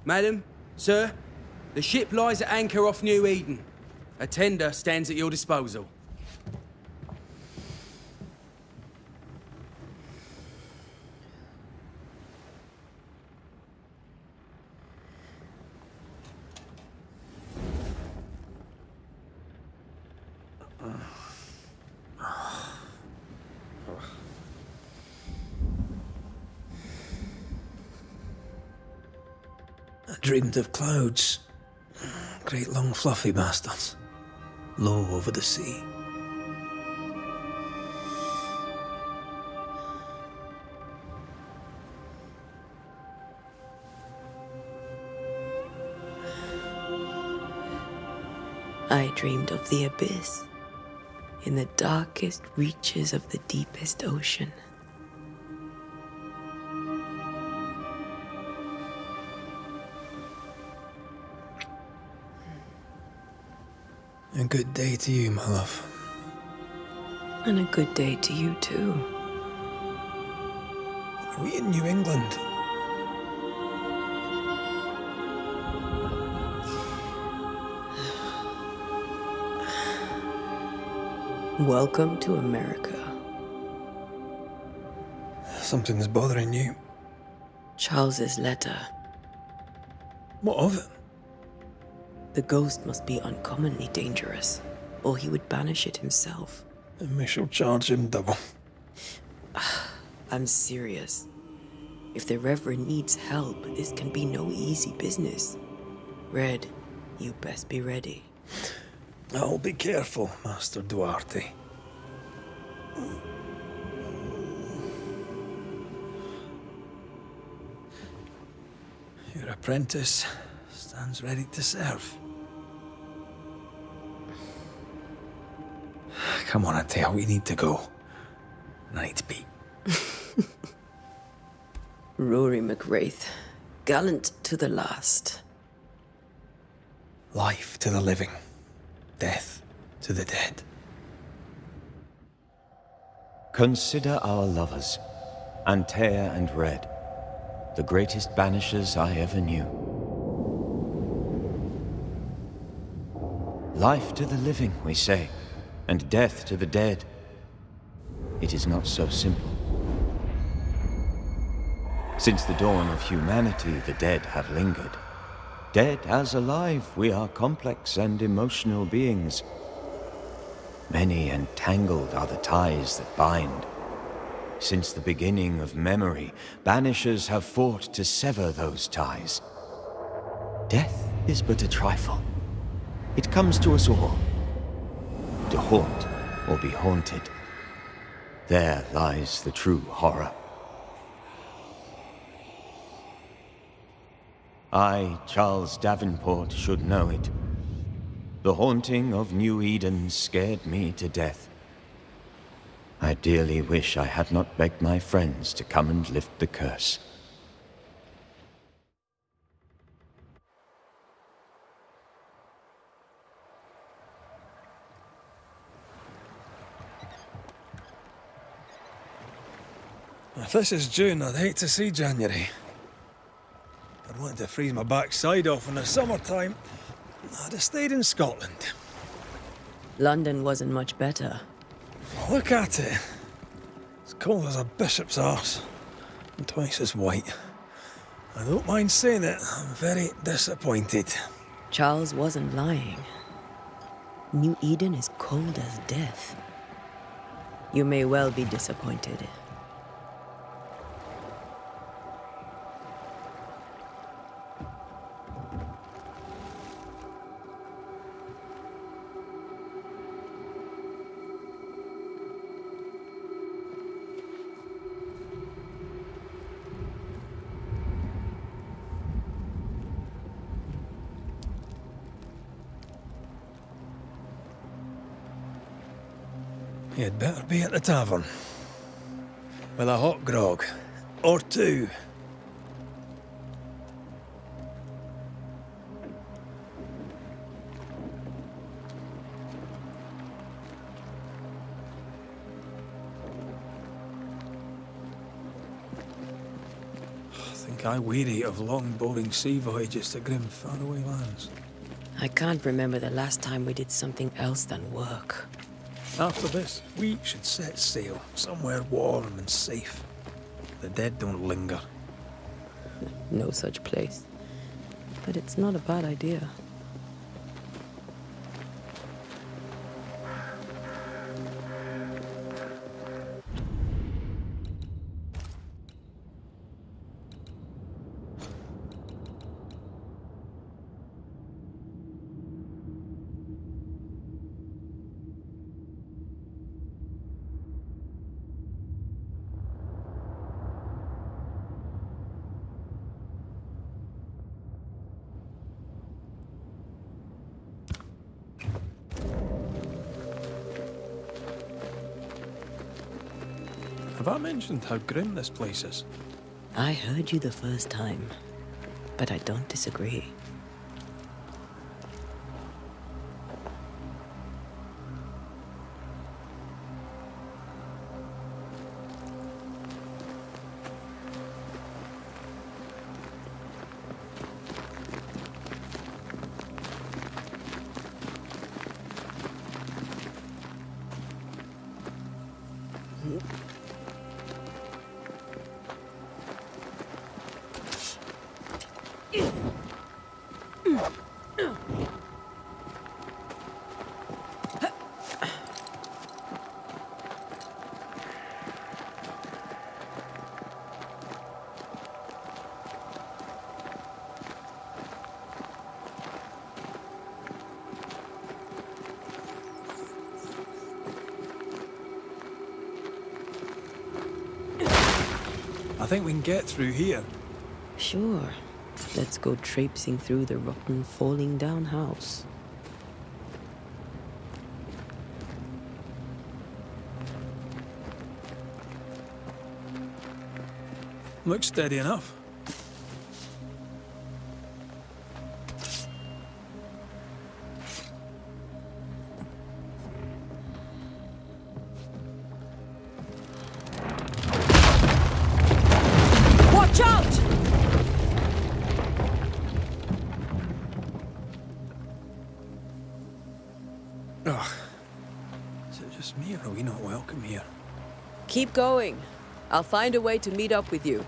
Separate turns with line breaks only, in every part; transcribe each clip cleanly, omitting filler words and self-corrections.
Madam, sir, the ship lies at anchor off New Eden. A tender stands at your disposal.
I dreamed of clouds. Great long fluffy bastards. Low over the sea.
I dreamed of the abyss, in the darkest reaches of the deepest ocean.
A good day to you, my love.
And a good day to you, too.
Are we in New England?
Welcome to America.
Something's bothering you.
Charles's letter.
What of it?
The ghost must be uncommonly dangerous, or he would banish it himself.
And we shall charge him double.
I'm serious. If the Reverend needs help, this can be no easy business. Red, you best be ready.
I'll be careful, Master Duarte. Your apprentice stands ready to serve. Come on, Atea, we need to go. Night beat.
Rory McWraith, gallant to the last.
Life to the living, death to the dead.
Consider our lovers, Antea and Red, the greatest banishers I ever knew. Life to the living, we say, and death to the dead. It is not so simple. Since the dawn of humanity, the dead have lingered. Dead as alive, we are complex and emotional beings. Many and tangled are the ties that bind. Since the beginning of memory, banishers have fought to sever those ties. Death is but a trifle. It comes to us all. To haunt or be haunted. There lies the true horror. I, Charles Davenport, should know it. The haunting of New Eden scared me to death. I dearly wish I had not begged my friends to come and lift the curse.
If this is June, I'd hate to see January. I'd want to freeze my backside off in the summertime. I'd have stayed in Scotland.
London wasn't much better.
Look at it. It's cold as a bishop's arse. And twice as white. I don't mind saying it, I'm very disappointed.
Charles wasn't lying. New Eden is cold as death. You may well be disappointed.
You'd better be at the tavern. With a hot grog. Or two. I think think I weary of long, boring sea voyages to grim, faraway lands.
I can't remember the last time we did something else than work.
After this, we should set sail somewhere warm and safe. The dead don't linger.
No such place. But it's not a bad idea.
Have I mentioned how grim this place is?
I heard you the first time, but I don't disagree.
I think we can get through here.
Sure. Let's go traipsing through the rotten, falling down house.
Looks steady enough.
Watch out!
Ugh. Is it just me, or are we not welcome here?
Keep going. I'll find a way to meet up with you.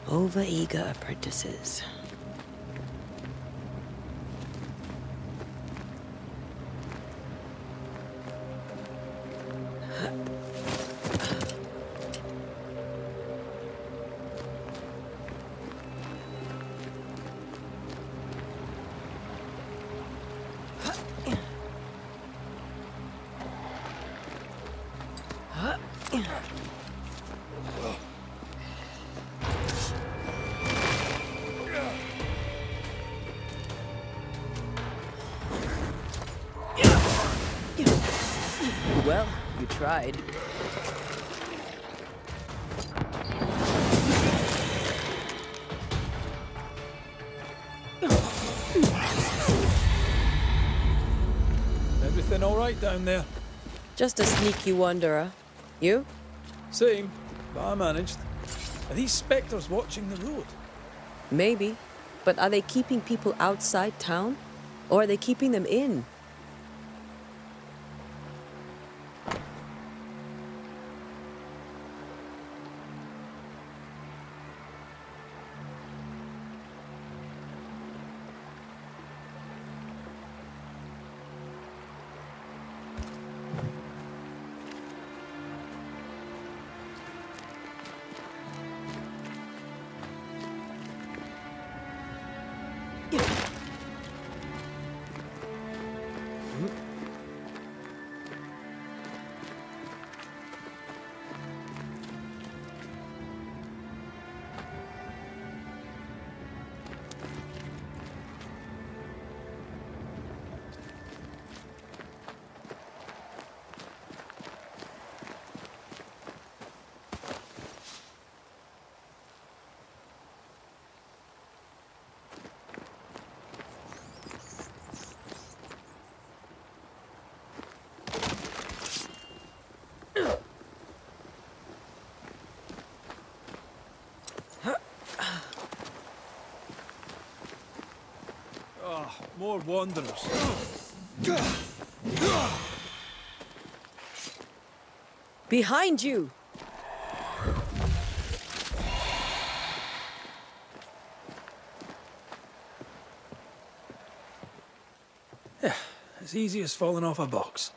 Over-eager apprentices. Well, you tried.
Everything all right down there?
Just a sneaky wanderer. You?
Same, but I managed. Are these spectres watching the road?
Maybe. But are they keeping people outside town? Or are they keeping them in?
More wanderers.
Behind you!
Yeah, as easy as falling off a box.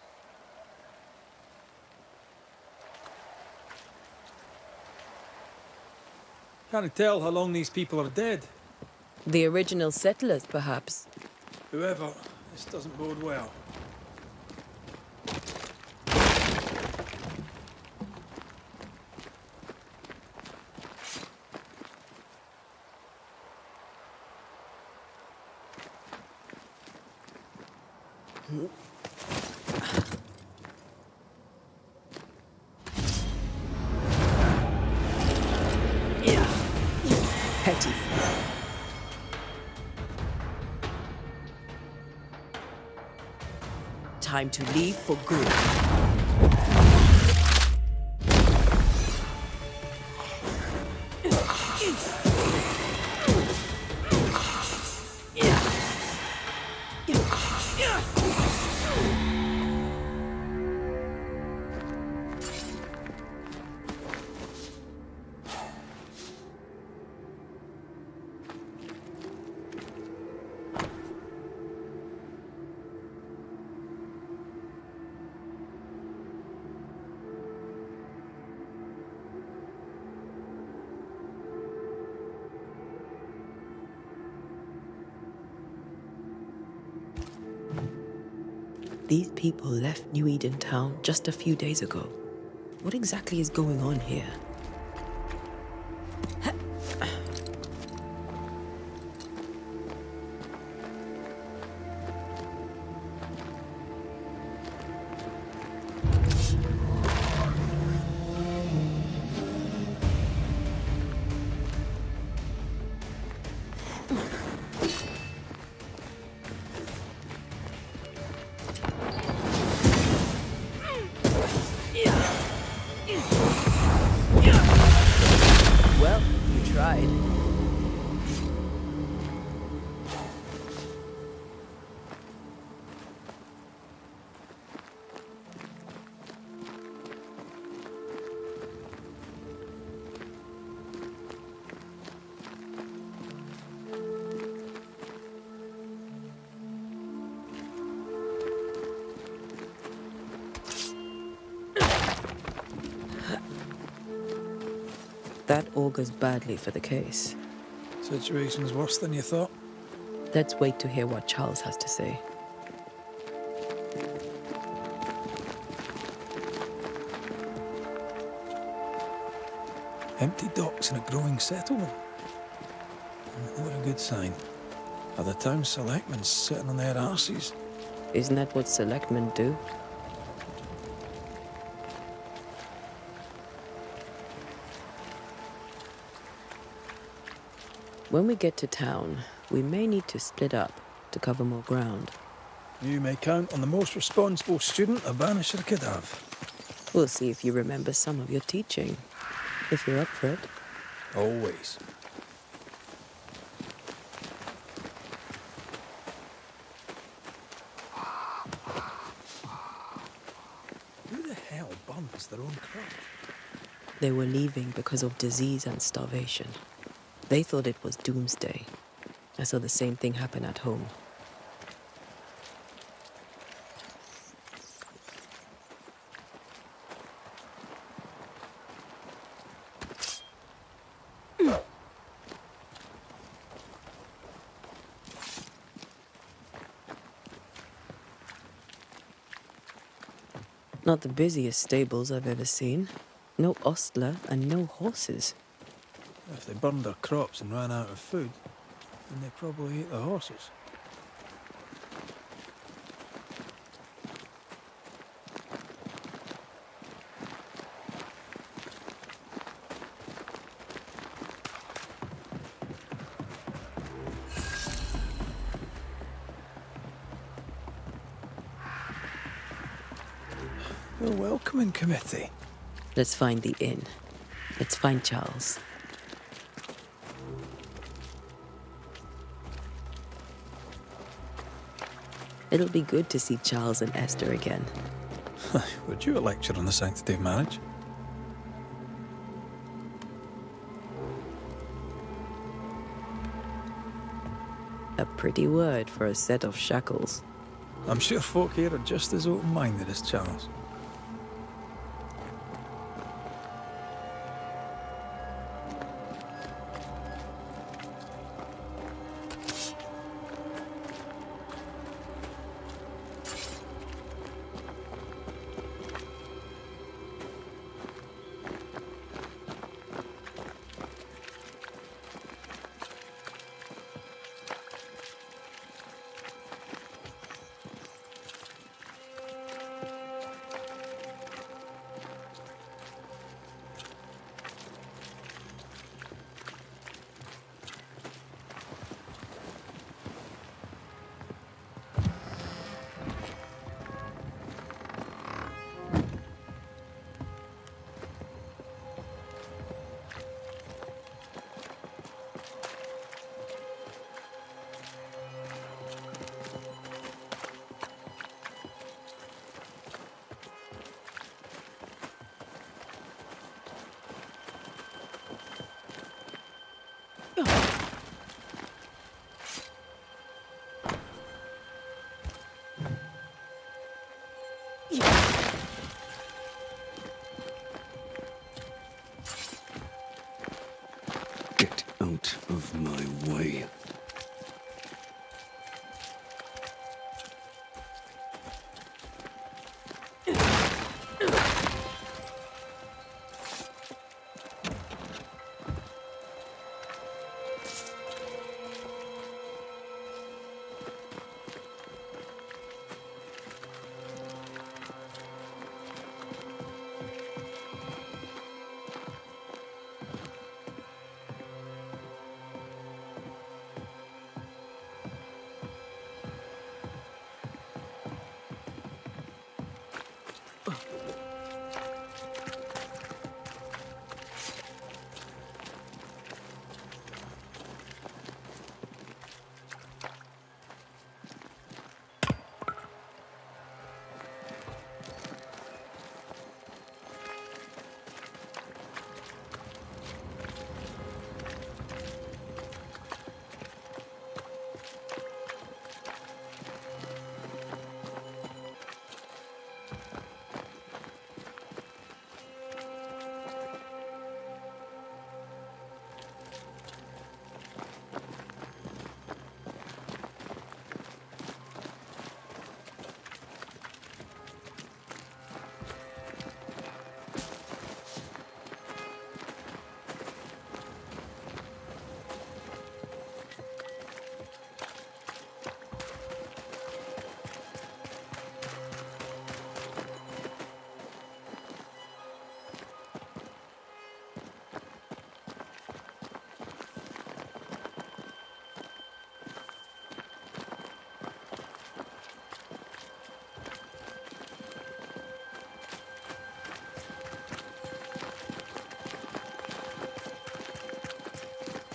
Can't tell how long these people are dead.
The original settlers, perhaps.
Whoever, this doesn't bode well.
Petty. Time to leave for good. These people left New Eden town just a few days ago. What exactly is going on here? Well, you tried. That augurs badly for the case.
Situation's worse than you thought.
Let's wait to hear what Charles has to say.
Empty docks in a growing settlement. Not a good sign. Are the town selectmen sitting on their arses?
Isn't that what selectmen do? When we get to town, we may need to split up to cover more ground.
You may count on the most responsible student a Banisher could have.
We'll see if you remember some of your teaching, if you're up for it.
Always. Who the hell burns their own crop?
They were leaving because of disease and starvation. They thought it was doomsday. I saw the same thing happen at home. Not the busiest stables I've ever seen. No ostler and no horses.
If they burned their crops and ran out of food, then they probably ate the horses. A welcoming committee.
Let's find the inn. Let's find Charles. It'll be good to see Charles and Esther again.
Would you a lecture on the sanctity of marriage?
A pretty word for a set of shackles.
I'm sure folk here are just as open-minded as Charles.
Get out of my way.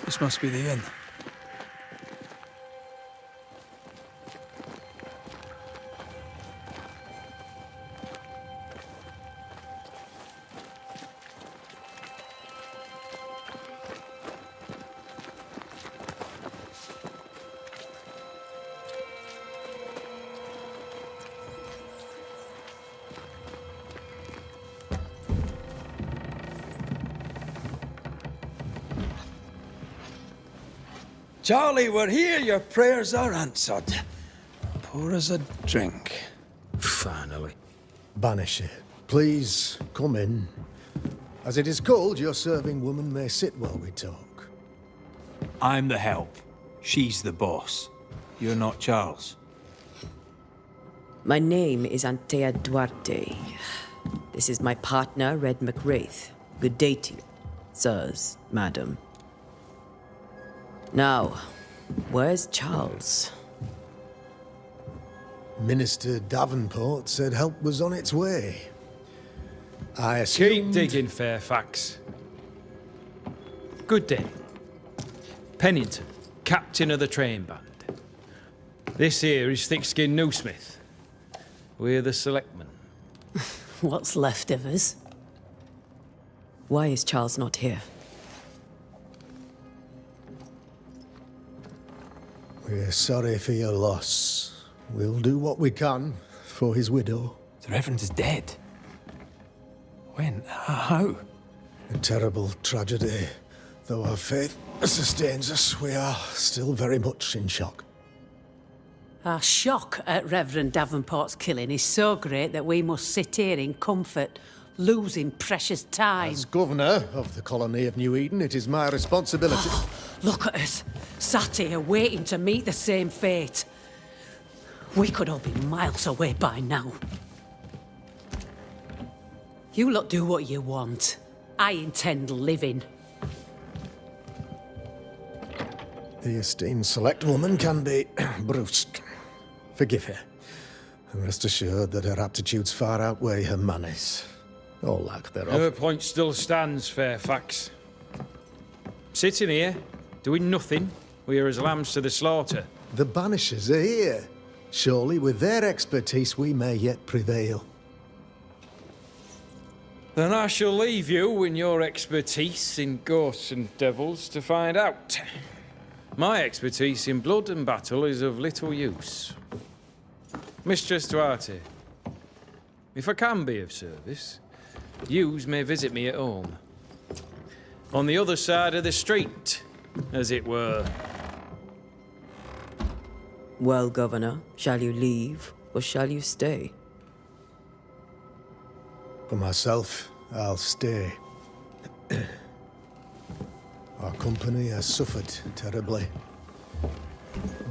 This must be the inn. Charlie, we're here. Your prayers are answered. Pour us a drink.
Finally.
Banisher, please come in. As it is called, your serving woman may sit while we talk.
I'm the help. She's the boss. You're not Charles.
My name is Antea Duarte. This is my partner, Red McWraith. Good day to you, sirs, madam. Now, where's Charles?
Minister Davenport said help was on its way. I assumed...
Keep digging, Fairfax. Good day. Pennington, captain of the train band. This here is thick-skinned Newsmith. We're the selectmen.
What's left of us?
Why is Charles not here?
We're sorry for your loss. We'll do what we can for his widow.
The Reverend is dead. When? How?
A terrible tragedy. Though our faith sustains us, we are still very much in shock.
Our shock at Reverend Davenport's killing is so great that we must sit here in comfort, losing precious time.
As governor of the colony of New Eden, it is my responsibility.
Look at us, sat here waiting to meet the same fate. We could all be miles away by now. You lot do what you want. I intend living.
The esteemed select woman can be brusque. Forgive her. And rest assured that her aptitudes far outweigh her manners. Or lack thereof.
Her point still stands, Fairfax. Sitting here, doing nothing, we are as lambs to the slaughter.
The Banishers are here. Surely with their expertise we may yet prevail.
Then I shall leave you and your expertise in ghosts and devils to find out. My expertise in blood and battle is of little use. Mistress Duarte, if I can be of service, yous may visit me at home. On the other side of the street, as it were.
Well, Governor, shall you leave or shall you stay?
For myself, I'll stay. Our company has suffered terribly.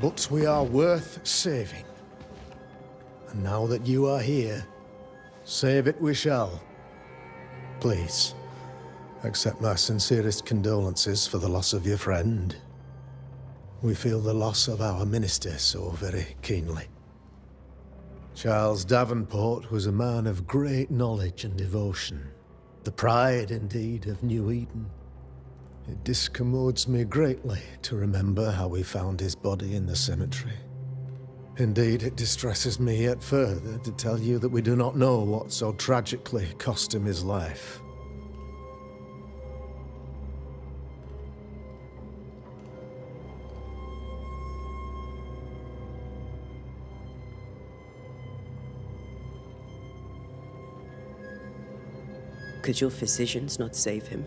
But we are worth saving. And now that you are here, save it we shall. Please, accept my sincerest condolences for the loss of your friend. We feel the loss of our minister so very keenly. Charles Davenport was a man of great knowledge and devotion. The pride, indeed, of New Eden. It discommodes me greatly to remember how we found his body in the cemetery. Indeed, it distresses me yet further to tell you that we do not know what so tragically cost him his life.
Could your physicians not save him?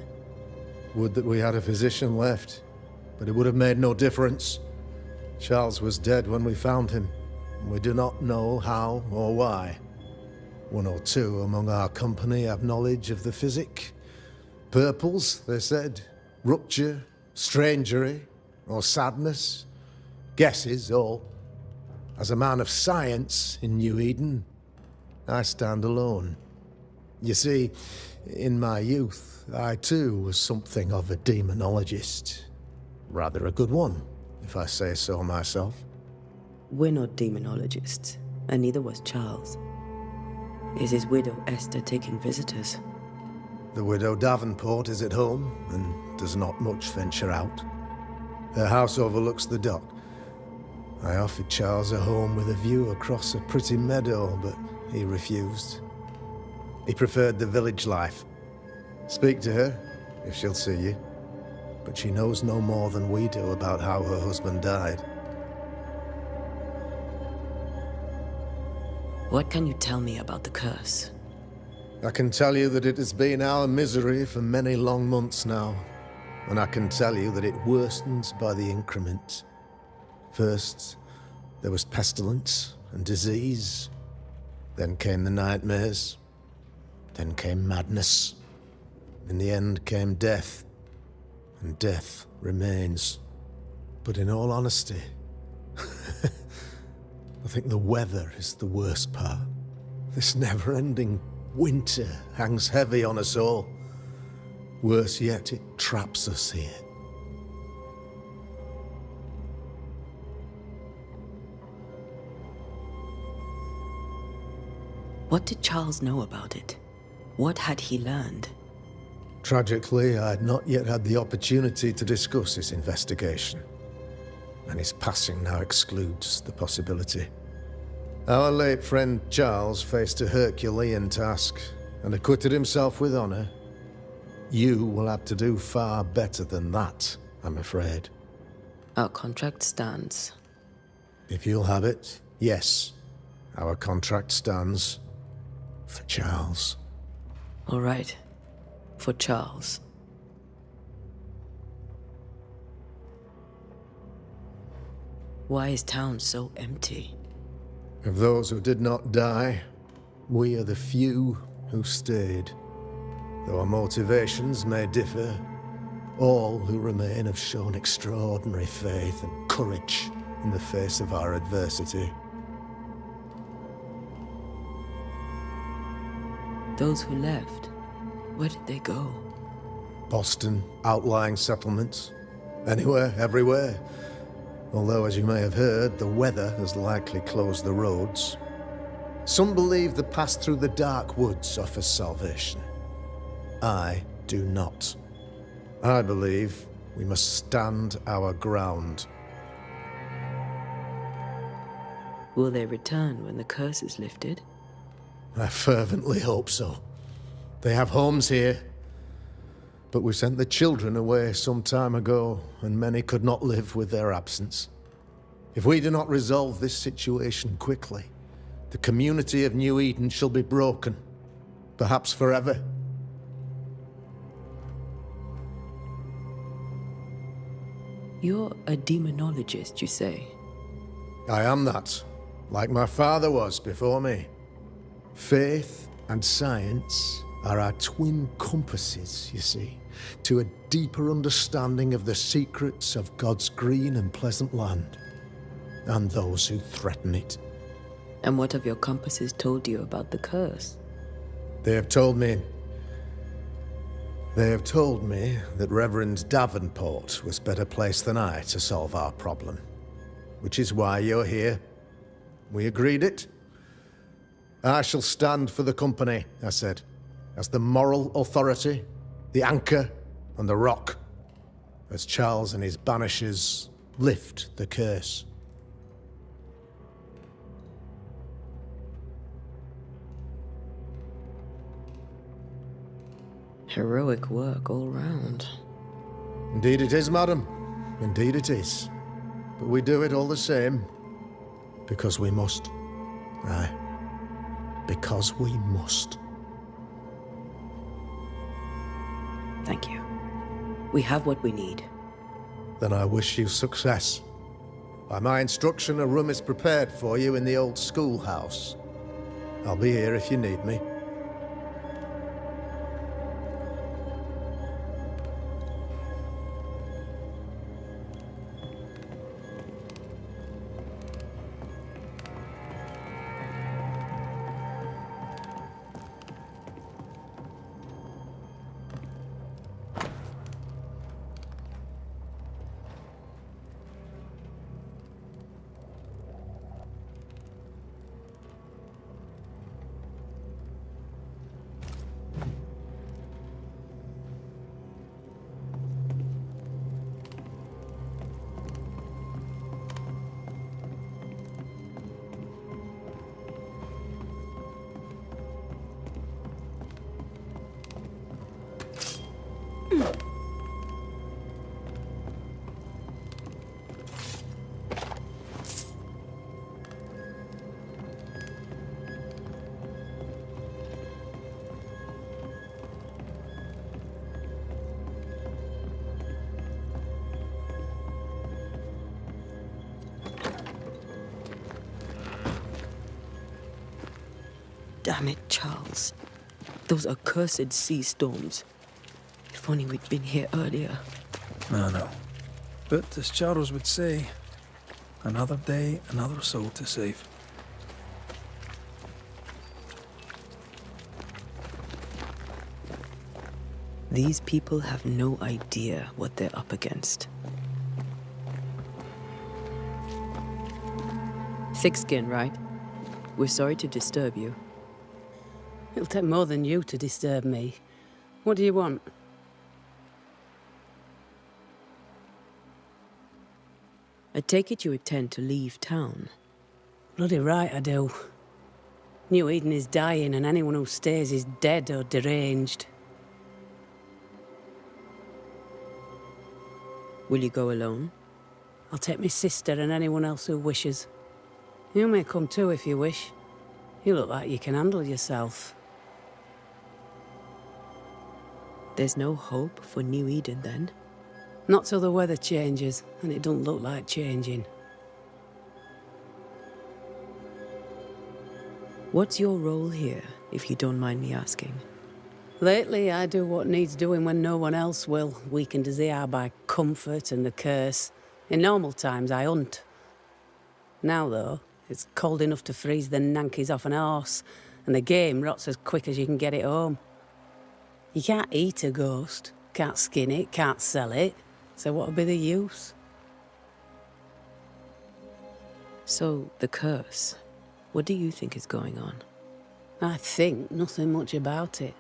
Would that we had a physician left, but it would have made no difference. Charles was dead when we found him, and we do not know how or why. One or two among our company have knowledge of the physic. Purples, they said, rupture, strangery, or sadness. Guesses, all. As a man of science in New Eden, I stand alone. You see, in my youth, I too was something of a demonologist. Rather a good one, if I say so myself.
We're not demonologists, and neither was Charles. Is his widow Esther taking visitors?
The widow Davenport is at home, and does not much venture out. Her house overlooks the dock. I offered Charles a home with a view across a pretty meadow, but he refused. He preferred the village life. Speak to her, if she'll see you. But she knows no more than we do about how her husband died.
What can you tell me about the curse?
I can tell you that it has been our misery for many long months now. And I can tell you that it worsens by the increment. First, there was pestilence and disease. Then came the nightmares. Then came madness. In the end came death. And death remains. But in all honesty, I think the weather is the worst part. This never-ending winter hangs heavy on us all. Worse yet, it traps us here.
What did Charles know about it? What had he learned?
Tragically, I had not yet had the opportunity to discuss his investigation. and his passing now excludes the possibility. Our late friend Charles faced a Herculean task and acquitted himself with honor. You will have to do far better than that, I'm afraid.
Our contract stands.
If you'll have it, yes. Our contract stands for Charles.
All right. For Charles. Why is town so empty?
Of those who did not die, we are the few who stayed. Though our motivations may differ, all who remain have shown extraordinary faith and courage in the face of our adversity.
Those who left, where did they go?
Boston, outlying settlements. Anywhere, everywhere. Although, as you may have heard, the weather has likely closed the roads. Some believe the path through the dark woods offers salvation. I do not. I believe we must stand our ground.
Will they return when the curse is lifted?
I fervently hope so. They have homes here. But we sent the children away some time ago, and many could not live with their absence. If we do not resolve this situation quickly, the community of New Eden shall be broken, perhaps forever.
You're a demonologist, you say?
I am that, like my father was before me. Faith and science are our twin compasses, you see, to a deeper understanding of the secrets of God's green and pleasant land, and those who threaten it.
And what have your compasses told you about the curse?
They have told me that Reverend Davenport was better placed than I to solve our problem. Which is why you're here. We agreed it. I shall stand for the company, I said, as the moral authority, the anchor, and the rock, as Charles and his Banishers lift the curse.
Heroic work all round.
Indeed it is, madam. Indeed it is. But we do it all the same. Because we must. Aye. Because we must.
Thank you. We have what we need.
Then I wish you success. By my instruction, a room is prepared for you in the old schoolhouse. I'll be here if you need me.
Damn it, Charles. Those accursed sea storms. If only we'd been here earlier.
No. But as Charles would say, another day, another soul to save.
These people have no idea what they're up against. Thick-skinned, right? We're sorry to disturb you.
It'll take more than you to disturb me. What do you want?
I take it you intend to leave town.
Bloody right I do. New Eden is dying, and anyone who stays is dead or deranged.
Will you go alone?
I'll take my sister and anyone else who wishes. You may come too if you wish. You look like you can handle yourself.
There's no hope for New Eden, then?
Not till the weather changes, and it don't look like changing.
What's your role here, if you don't mind me asking?
Lately, I do what needs doing when no one else will, weakened as they are by comfort and the curse. In normal times, I hunt. Now, though, it's cold enough to freeze the nankies off an horse, and the game rots as quick as you can get it home. You can't eat a ghost, can't skin it, can't sell it, so what'll be the use?
So, the curse. What do you think is going on?
I think nothing much about it.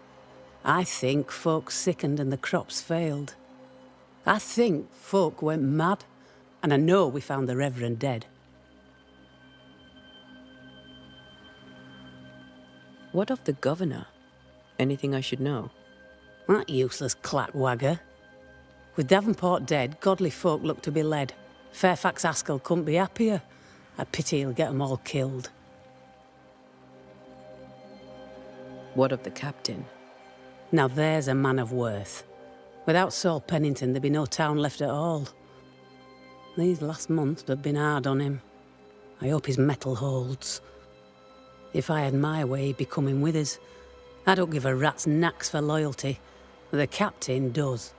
I think folk sickened and the crops failed. I think folk went mad, and I know we found the Reverend dead.
What of the governor? Anything I should know?
That useless clackwagger. With Davenport dead, godly folk look to be led. Fairfax Askell couldn't be happier. I pity he'll get them all killed.
What of the captain?
Now there's a man of worth. Without Saul Pennington, there'd be no town left at all. These last months have been hard on him. I hope his mettle holds. If I had my way, he'd be coming with us. I don't give a rat's knacks for loyalty, but the captain does.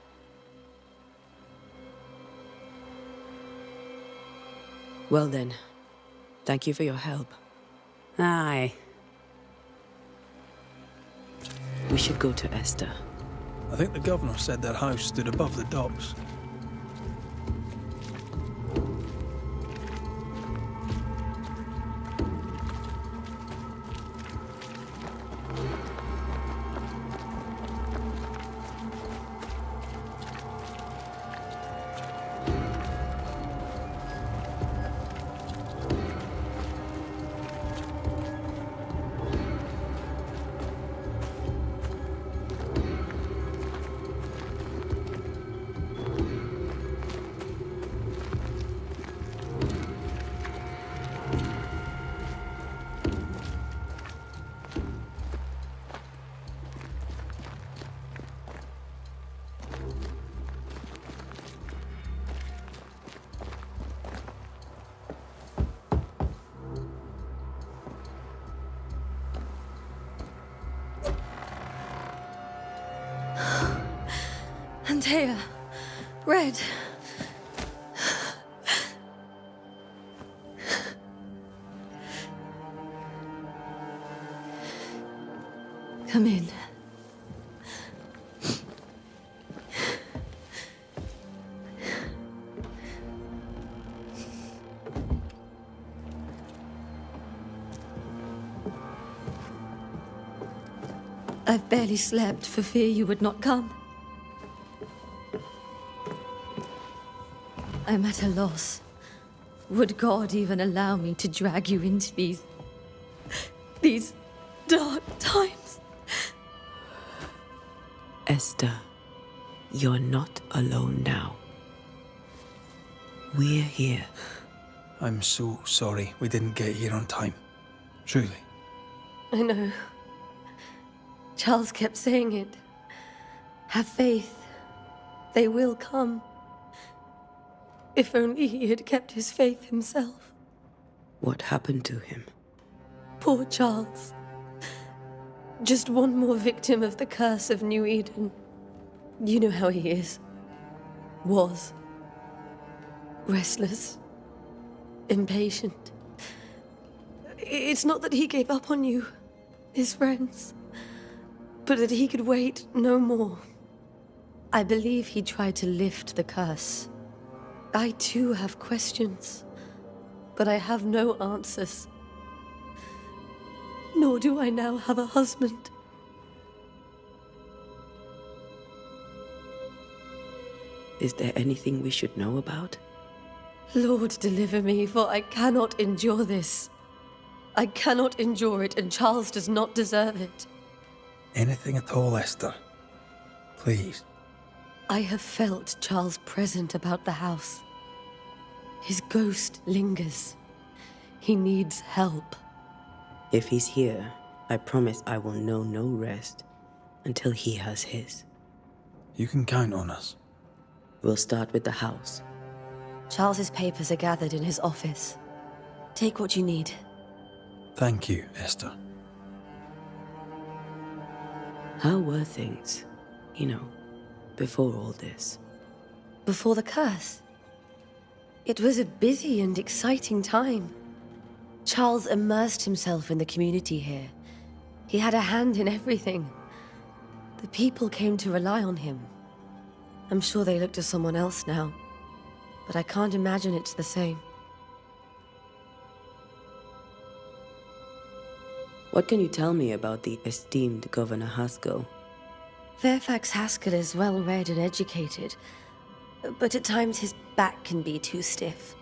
Well then, thank you for your help.
Aye.
We should go to Esther.
I think the governor said their house stood above the docks.
Antea, Red. Come in. I've barely slept for fear you would not come. I'm at a loss. Would God even allow me to drag you into these dark times?
Esther, you're not alone now. We're here.
I'm so sorry we didn't get here on time. Truly.
I know. Charles kept saying it. Have faith. They will come. If only he had kept his faith himself.
What happened to him?
Poor Charles. Just one more victim of the curse of New Eden. You know how he is. Was. Restless. Impatient. It's not that he gave up on you, his friends, but that he could wait no more. I believe he tried to lift the curse. I too have questions, but I have no answers. Nor do I now have a husband.
Is there anything we should know about?
Lord, deliver me, for I cannot endure this. I cannot endure it, and Charles does not deserve it.
Anything at all, Esther. Please.
I have felt Charles' present about the house. His ghost lingers. He needs help.
If he's here, I promise I will know no rest until he has his.
You can count on us.
We'll start with the house.
Charles's papers are gathered in his office. Take what you need.
Thank you, Esther.
How were things, before all this?
Before the curse? It was a busy and exciting time. Charles immersed himself in the community here. He had a hand in everything. The people came to rely on him. I'm sure they look to someone else now, but I can't imagine it's the same.
What can you tell me about the esteemed Governor Haskell?
Fairfax Haskell is well-read and educated, but at times his back can be too stiff.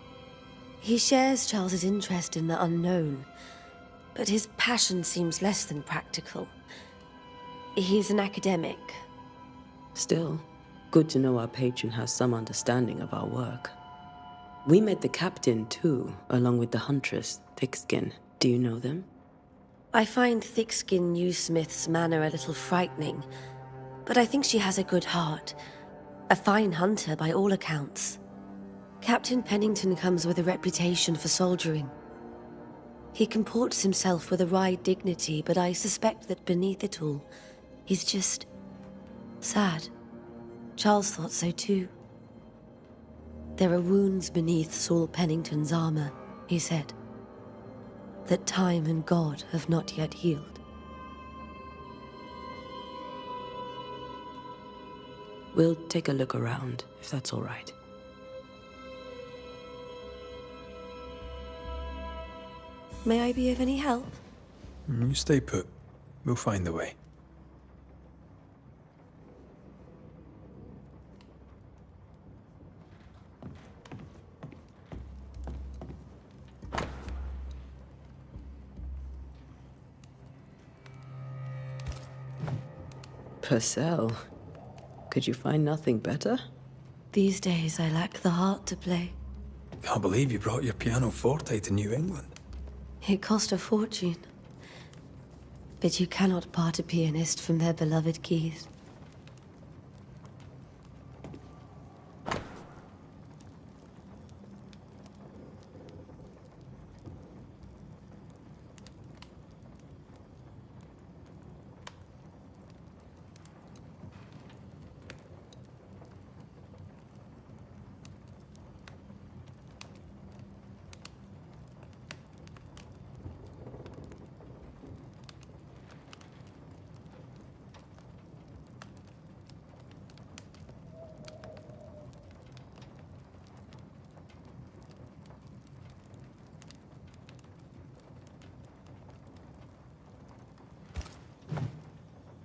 He shares Charles's interest in the unknown, but his passion seems less than practical. He's an academic.
Still, good to know our patron has some understanding of our work. We met the captain, too, along with the huntress, Thickskin. Do you know them?
I find Thickskin Newsmith's manner a little frightening, but I think she has a good heart. A fine hunter by all accounts. Captain Pennington comes with a reputation for soldiering. He comports himself with a wry dignity, but I suspect that beneath it all, he's just sad. Charles thought so too. There are wounds beneath Saul Pennington's armor, he said, that time and God have not yet healed.
We'll take a look around, if that's all right.
May I be of any help?
You stay put. We'll find the way.
Purcell. Could you find nothing better?
These days I lack the heart to play.
Can't believe you brought your pianoforte to New England.
It cost a fortune. But you cannot part a pianist from their beloved keys.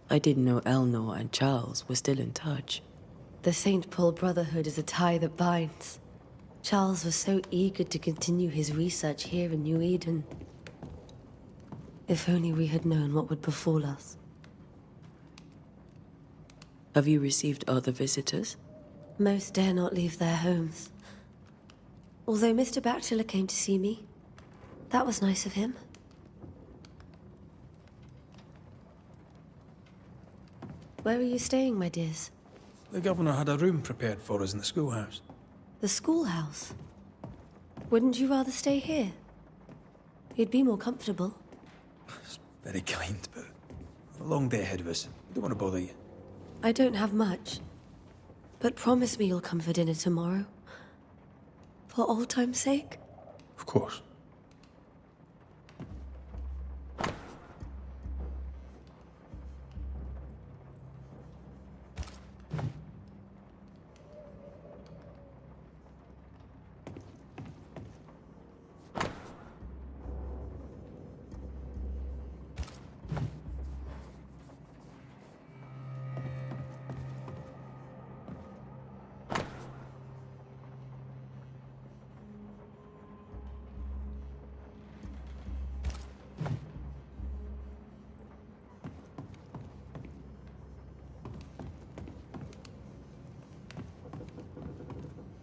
I didn't know Eleanor and Charles were still in touch.
The St. Paul Brotherhood is a tie that binds. Charles was so eager to continue his research here in New Eden. If only we had known what would befall us.
Have you received other visitors?
Most dare not leave their homes. Although Mr. Bachelor came to see me. That was nice of him. Where are you staying, my dears?
The governor had a room prepared for us in the schoolhouse.
The schoolhouse? Wouldn't you rather stay here? You'd be more comfortable.
It's very kind, but a long day ahead of us. I don't want to bother you.
I don't have much. But promise me you'll come for dinner tomorrow. For old time's sake?
Of course.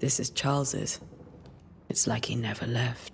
This is Charles's. It's like he never left.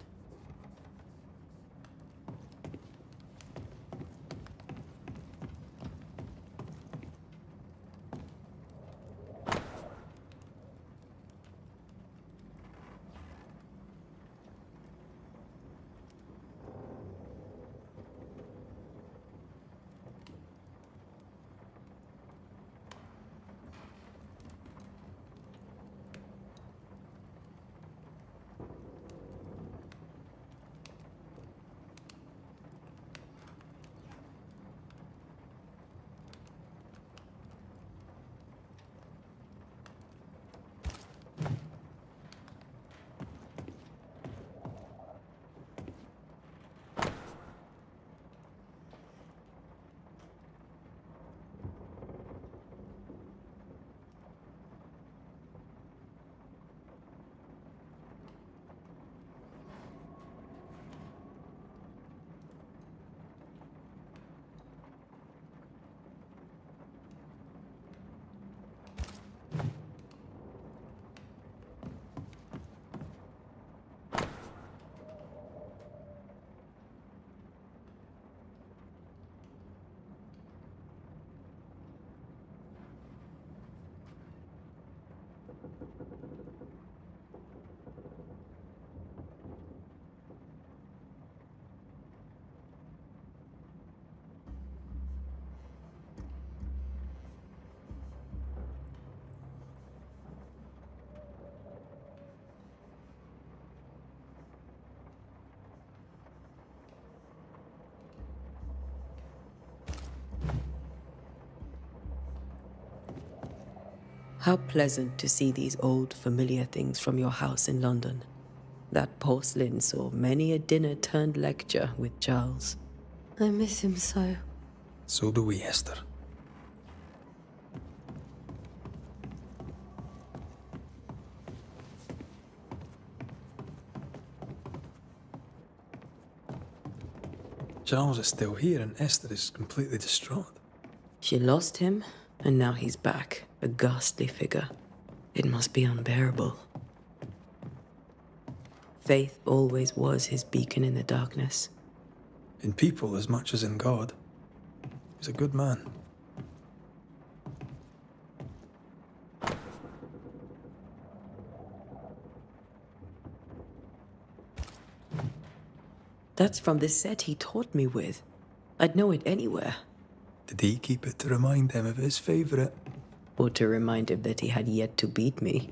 How pleasant to see these old, familiar things from your house in London. That porcelain saw many a dinner-turned-lecture with Charles.
I miss him so.
So do we, Esther. Charles is still here and Esther is completely distraught.
She lost him, and now he's back, a ghastly figure. It must be unbearable. Faith always was his beacon in the darkness.
In people as much as in God. He's a good man.
That's from the set he taught me with. I'd know it anywhere.
Did he keep it to remind him of his favourite?
Or to remind him that he had yet to beat me.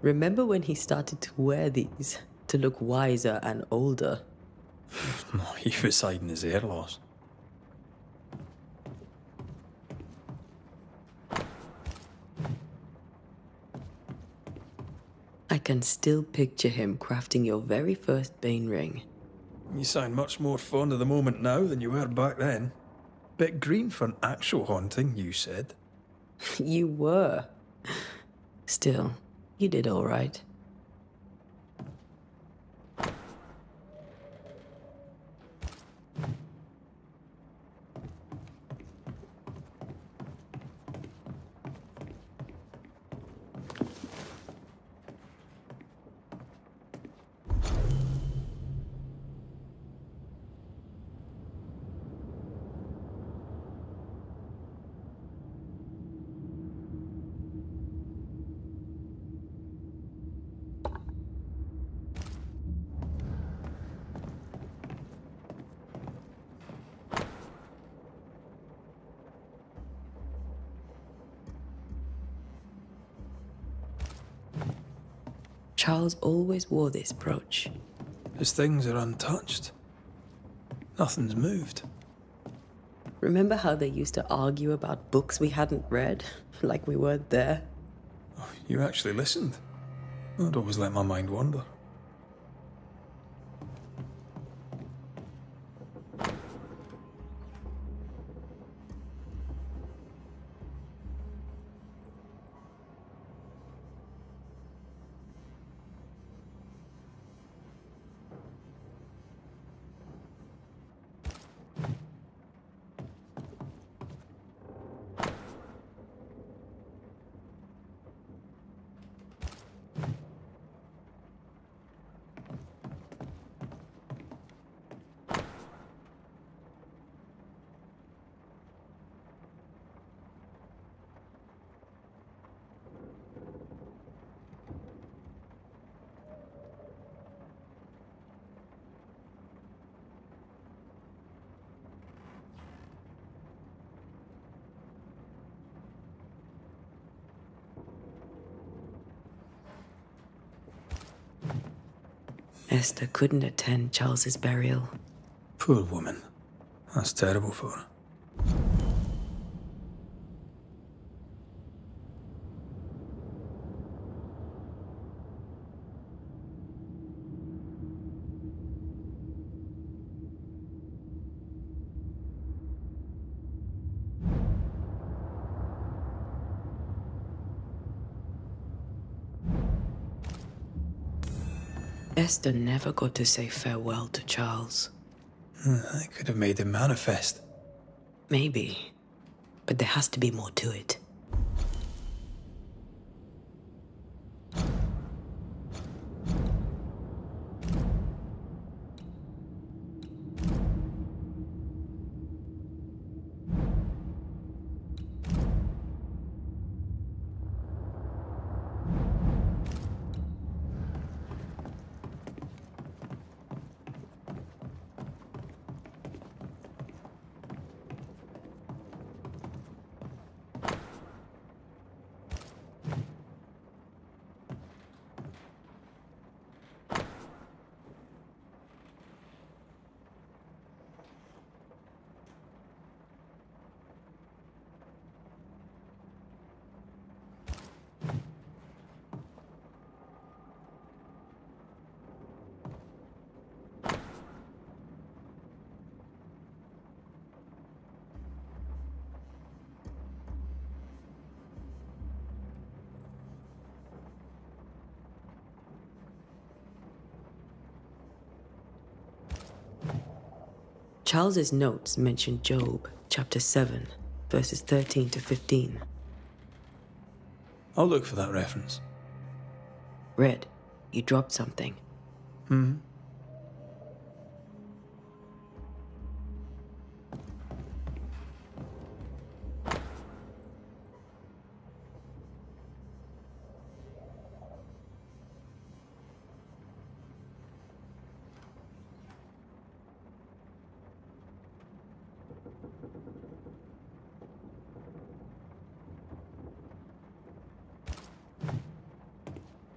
Remember when he started to wear these, to look wiser and older?
He was hiding his hair loss.
I can still picture him crafting your very first Bane ring.
You sound much more fond of the moment now than you were back then. Bit green for an actual haunting, you said.
You were. Still, you did all right. Charles always wore this brooch.
His things are untouched. Nothing's moved.
Remember how they used to argue about books we hadn't read? Like we weren't there?
Oh, you actually listened. I'd always let my mind wander.
Esther couldn't attend Charles's burial.
Poor woman. That's terrible for her.
Esther never got to say farewell to Charles.
I could have made him manifest.
Maybe. But there has to be more to it. Charles's notes mention Job, chapter 7, verses 13 to 15.
I'll look for that reference.
Red, you dropped something.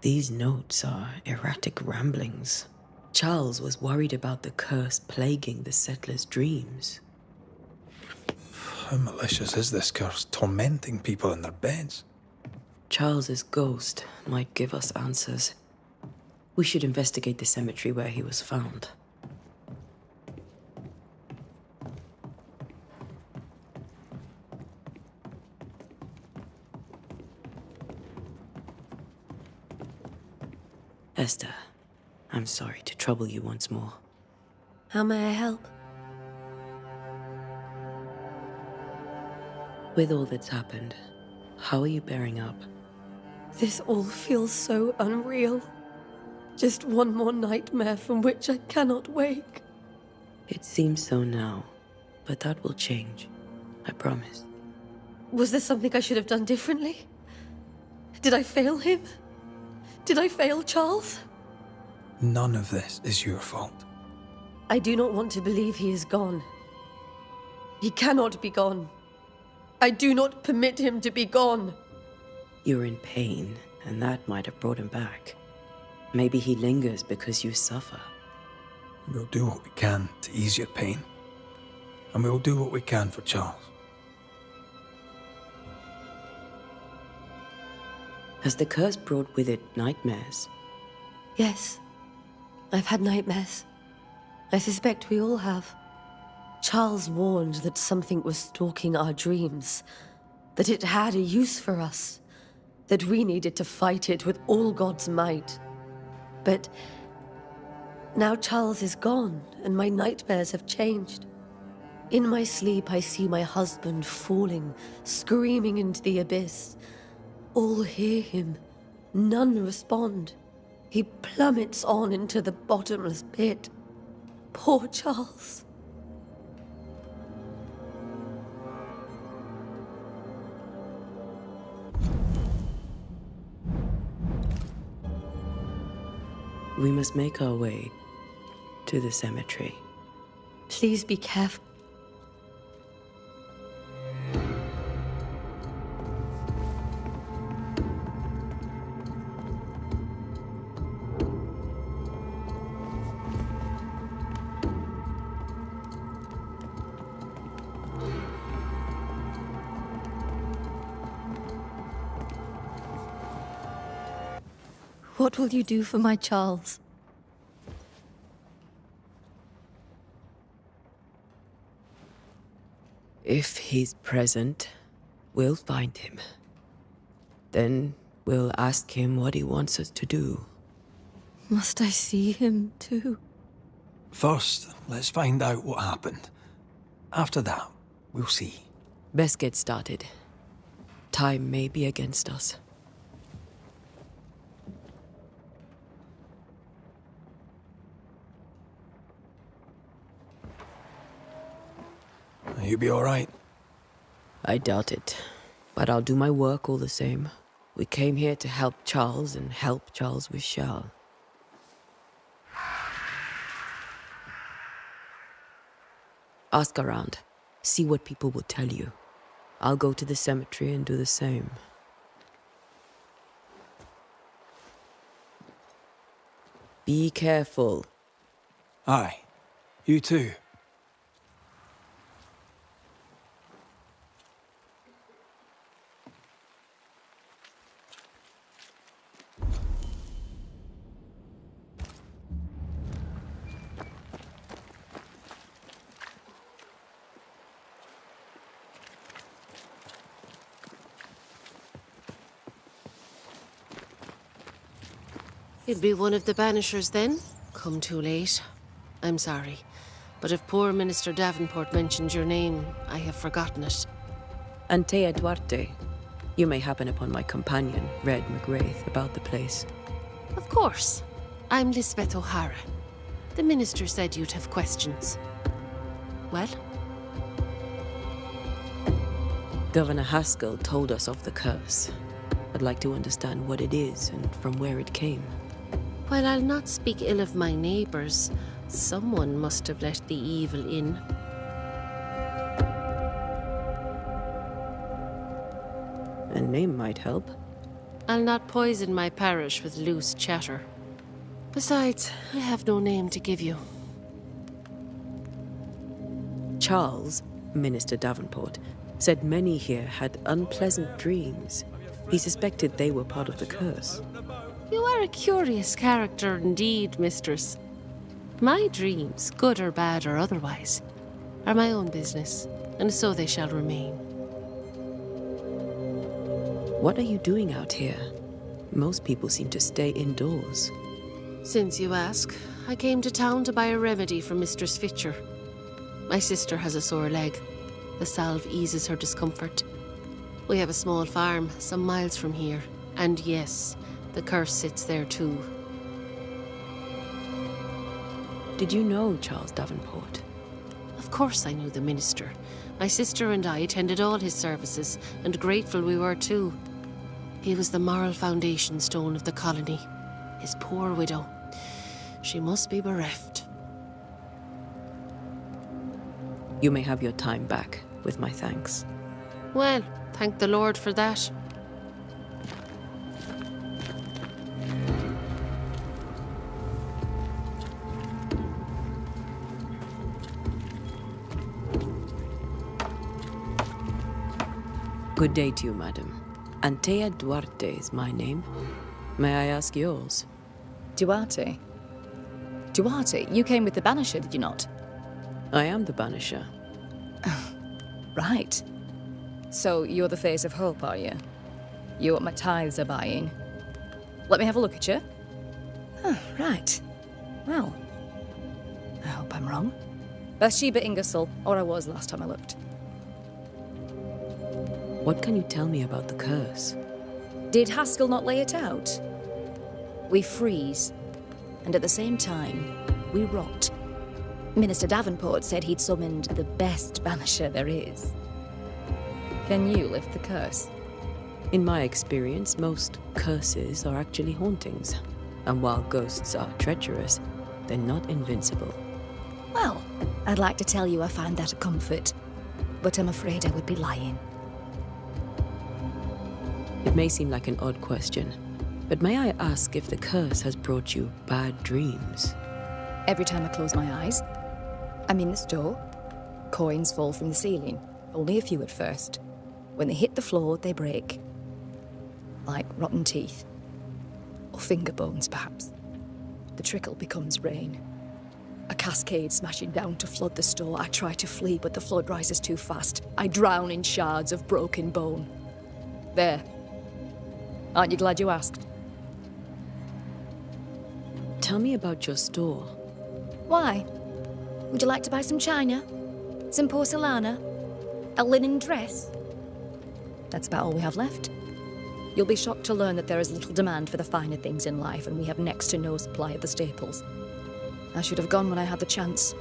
These notes are erratic ramblings. Charles was worried about the curse plaguing the settlers' dreams.
How malicious is this curse, tormenting people in their beds?
Charles's ghost might give us answers. We should investigate the cemetery where he was found. Esther, I'm sorry to trouble you once more.
How may I help?
With all that's happened, how are you bearing up?
This all feels so unreal. Just one more nightmare from which I cannot wake.
It seems so now, but that will change. I promise.
Was there something I should have done differently? Did I fail him? Did I fail Charles?
None of this is your fault.
I do not want to believe he is gone. He cannot be gone. I do not permit him to be gone.
You're in pain, and that might have brought him back. Maybe he lingers because you suffer.
We'll do what we can to ease your pain. And we'll do what we can for Charles.
Has the curse brought with it nightmares?
Yes. I've had nightmares. I suspect we all have. Charles warned that something was stalking our dreams, that it had a use for us, that we needed to fight it with all God's might. But now Charles is gone, and my nightmares have changed. In my sleep, I see my husband falling, screaming into the abyss. All hear him. None respond. He plummets on into the bottomless pit. Poor Charles.
We must make our way to the cemetery.
Please be careful. What will you do for my Charles?
If he's present, we'll find him. Then we'll ask him what he wants us to do.
Must I see him too?
First, let's find out what happened. After that, we'll see.
Best get started. Time may be against us.
You be all right?
I doubt it, but I'll do my work all the same. We came here to help Charles, and help Charles we shall. Ask around. See what people will tell you. I'll go to the cemetery and do the same. Be careful.
Aye. You too.
You'd be one of the Banishers then? Come too late. I'm sorry, but if poor Minister Davenport mentioned your name, I have forgotten it.
Antea Duarte. You may happen upon my companion, Red McGrath, about the place.
Of course. I'm Lisbeth O'Hara. The Minister said you'd have questions. Well?
Governor Haskell told us of the curse. I'd like to understand what it is and from where it came.
While I'll not speak ill of my neighbours, someone must have let the evil in.
A name might help.
I'll not poison my parish with loose chatter. Besides, I have no name to give you.
Charles, Minister Davenport, said many here had unpleasant dreams. He suspected they were part of the curse.
You are a curious character indeed, mistress. My dreams, good or bad or otherwise, are my own business, and so they shall remain.
What are you doing out here? Most people seem to stay indoors.
Since you ask, I came to town to buy a remedy for Mistress Fitcher. My sister has a sore leg. The salve eases her discomfort. We have a small farm some miles from here, and yes, the curse sits there too.
Did you know Charles Davenport?
Of course I knew the minister. My sister and I attended all his services, and grateful we were too. He was the moral foundation stone of the colony. His poor widow. She must be bereft.
You may have your time back, with my thanks.
Well, thank the Lord for that.
Good day to you, madam. Antea Duarte is my name. May I ask yours?
Duarte? Duarte, you came with the Banisher, did you not?
I am the Banisher.
Right. So you're the face of hope, are you? You're what my tithes are buying. Let me have a look at you. Oh, right. Well, I hope I'm wrong. Bathsheba Ingersoll, or I was last time I looked.
What can you tell me about the curse?
Did Haskell not lay it out? We freeze, and at the same time, we rot. Minister Davenport said he'd summoned the best banisher there is. Can you lift the curse?
In my experience, most curses are actually hauntings. And while ghosts are treacherous, they're not invincible.
Well, I'd like to tell you I find that a comfort, but I'm afraid I would be lying.
It may seem like an odd question, but may I ask if the curse has brought you bad dreams?
Every time I close my eyes, I'm in the store. Coins fall from the ceiling, only a few at first. When they hit the floor, they break. Like rotten teeth. Or finger bones, perhaps. The trickle becomes rain. A cascade smashing down to flood the store. I try to flee, but the flood rises too fast. I drown in shards of broken bone. There. Aren't you glad you asked?
Tell me about your store.
Why? Would you like to buy some china? Some porcelana? A linen dress? That's about all we have left. You'll be shocked to learn that there is little demand for the finer things in life, and we have next to no supply of the staples. I should have gone when I had the chance.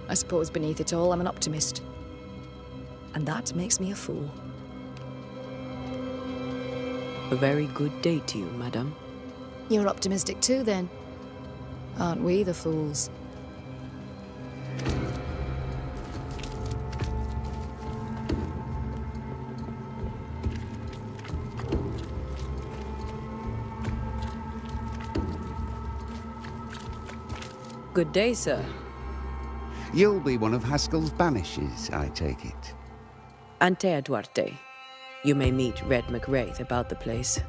I suppose beneath it all, I'm an optimist. And that makes me a fool.
A very good day to you, madame.
You're optimistic too, then. Aren't we the fools?
Good day, sir.
You'll be one of Haskell's Banishers, I take it.
Antea Duarte. You may meet Red McWraith about the place.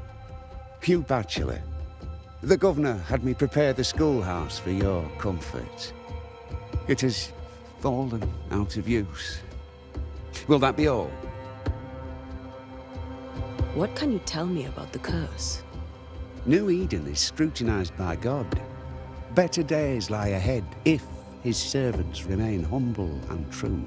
Hugh Bachelor. The governor had me prepare the schoolhouse for your comfort. It has fallen out of use. Will that be all?
What can you tell me about the curse?
New Eden is scrutinized by God. Better days lie ahead if his servants remain humble and true.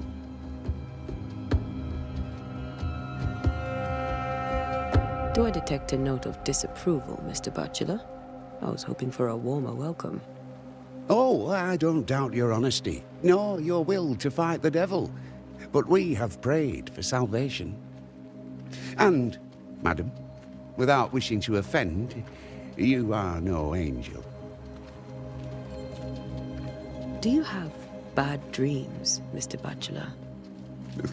Do I detect a note of disapproval, Mr. Bachelor? I was hoping for a warmer welcome.
Oh, I don't doubt your honesty, nor your will to fight the devil. But we have prayed for salvation. And, madam, without wishing to offend, you are no angel.
Do you have bad dreams, Mr. Bachelor?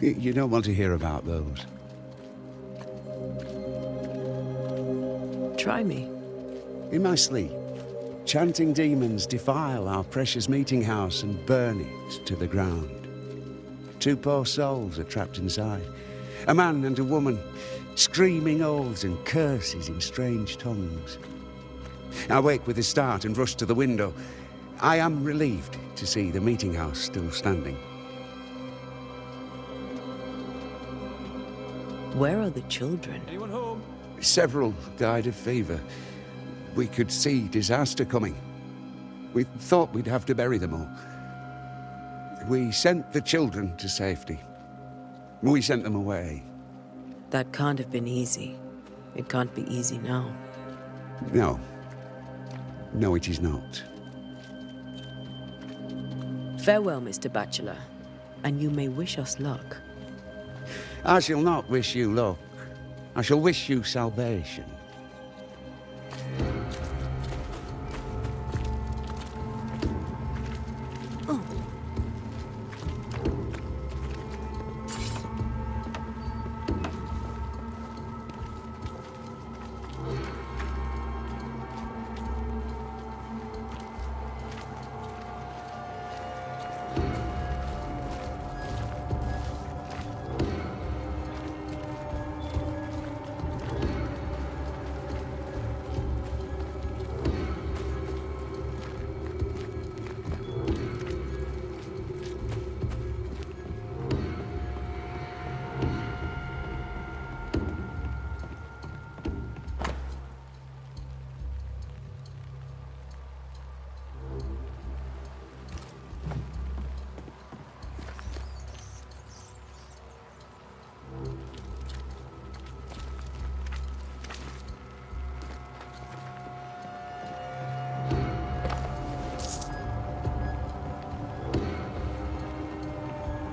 You don't want to hear about those.
Try me.
In my sleep, chanting demons defile our precious meeting house and burn it to the ground. 2 poor souls are trapped inside. A man and a woman, screaming oaths and curses in strange tongues. I wake with a start and rush to the window. I am relieved to see the meeting house still standing.
Where are the children?
Anyone home?
Several died of fever. We could see disaster coming. We thought we'd have to bury them all. We sent the children to safety. We sent them away.
That can't have been easy. It can't be easy now.
No. No, it is not.
Farewell, Mr. Bachelor, and you may wish us luck.
I shall not wish you luck. I shall wish you salvation.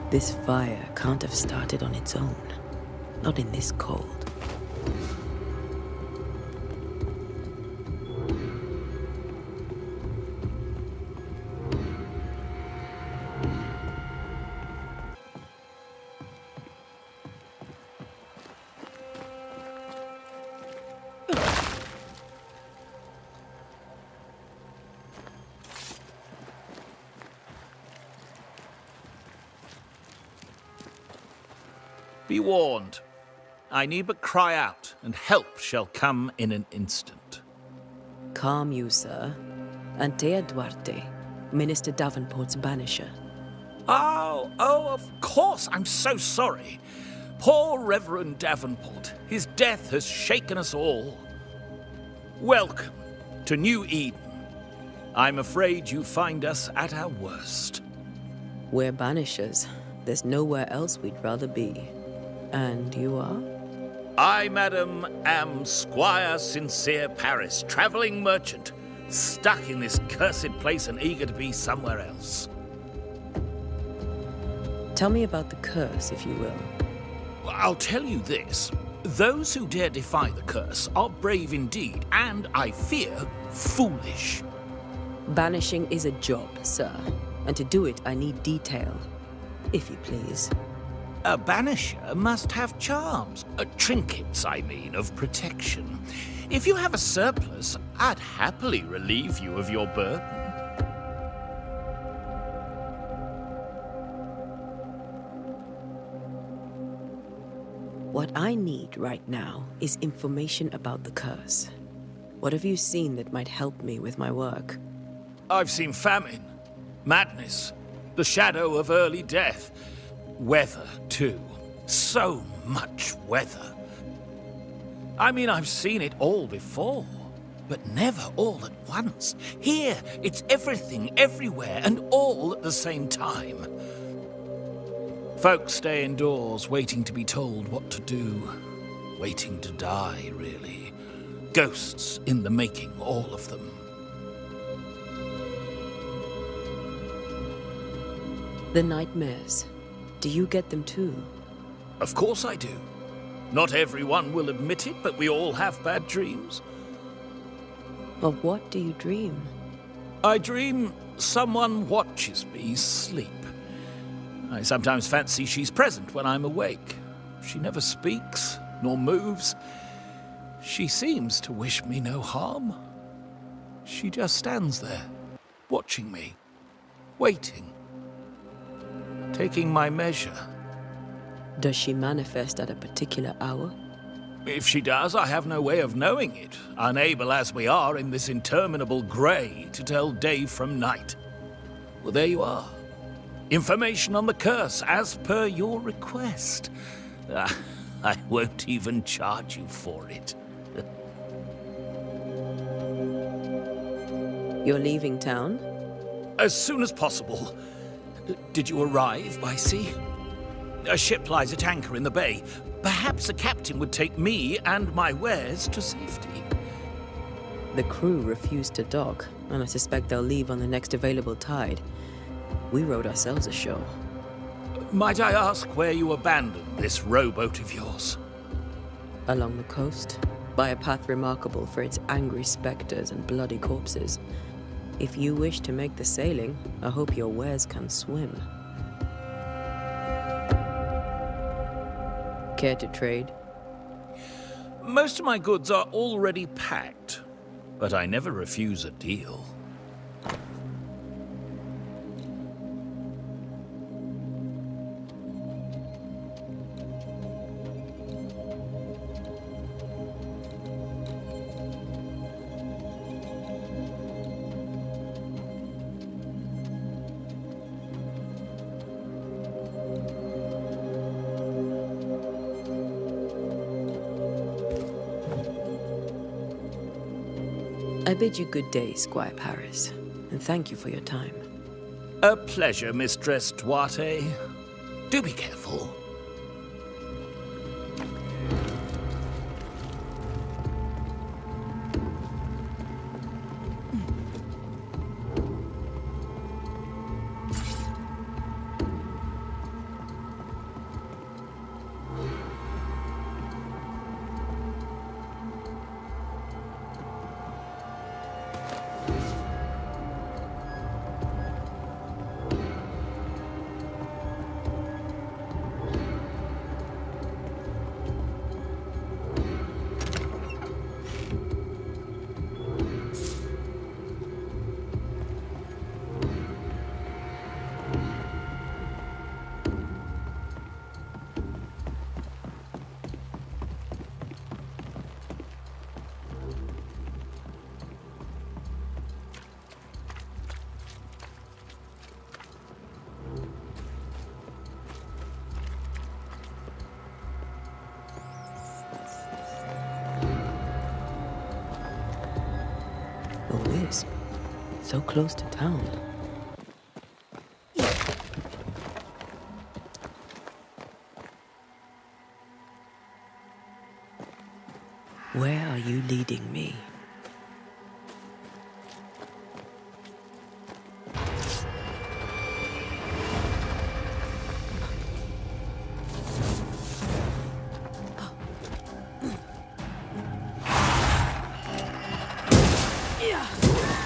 This fire can't have started on its own. Not in this cold.
Be warned. I need but cry out, and help shall come in an instant.
calm you, sir. Antea Duarte, Minister Davenport's banisher.
Oh, of course. I'm so sorry. Poor Reverend Davenport. His death has shaken us all. Welcome to New Eden. I'm afraid you find us at our worst.
We're banishers. There's nowhere else we'd rather be. And you are?
I, madam, am Squire Sincere Paris, travelling merchant, stuck in this cursed place and eager to be somewhere else.
Tell me about the curse, if you will.
I'll tell you this. Those who dare defy the curse are brave indeed, and, I fear, foolish.
Banishing is a job, sir. And to do it, I need detail. If you please.
A banisher must have charms. Trinkets, I mean, of protection. If you have a surplus, I'd happily relieve you of your burden.
What I need right now is information about the curse. What have you seen that might help me with my work?
I've seen famine, madness, the shadow of early death. Weather, too. So much weather. I mean, I've seen it all before, but never all at once. Here, it's everything, everywhere, and all at the same time. Folks stay indoors, waiting to be told what to do. Waiting to die, really. Ghosts in the making, all of them.
The nightmares. Do you get them too?
Of course I do. Not everyone will admit it, but we all have bad dreams.
Of what do you dream?
I dream someone watches me sleep. I sometimes fancy she's present when I'm awake. She never speaks, nor moves. She seems to wish me no harm. She just stands there, watching me, waiting, taking my measure.
Does she manifest at a particular hour?
If she does, I have no way of knowing it, unable as we are in this interminable grey to tell day from night. Well, there you are. Information on the curse, as per your request. I won't even charge you for it.
You're leaving town?
As soon as possible. Did you arrive by sea? A ship lies at anchor in the bay. Perhaps a captain would take me and my wares to safety.
The crew refused to dock, and I suspect they'll leave on the next available tide. We rowed ourselves ashore.
Might I ask where you abandoned this rowboat of yours?
Along the coast, by a path remarkable for its angry specters and bloody corpses. If you wish to make the sailing, I hope your wares can swim. Care to trade?
Most of my goods are already packed, but I never refuse a deal.
I bid you good day, Squire Paris, and thank you for your time.
A pleasure, Mistress Duarte. Do be careful.
So close to town. Where are you leading me?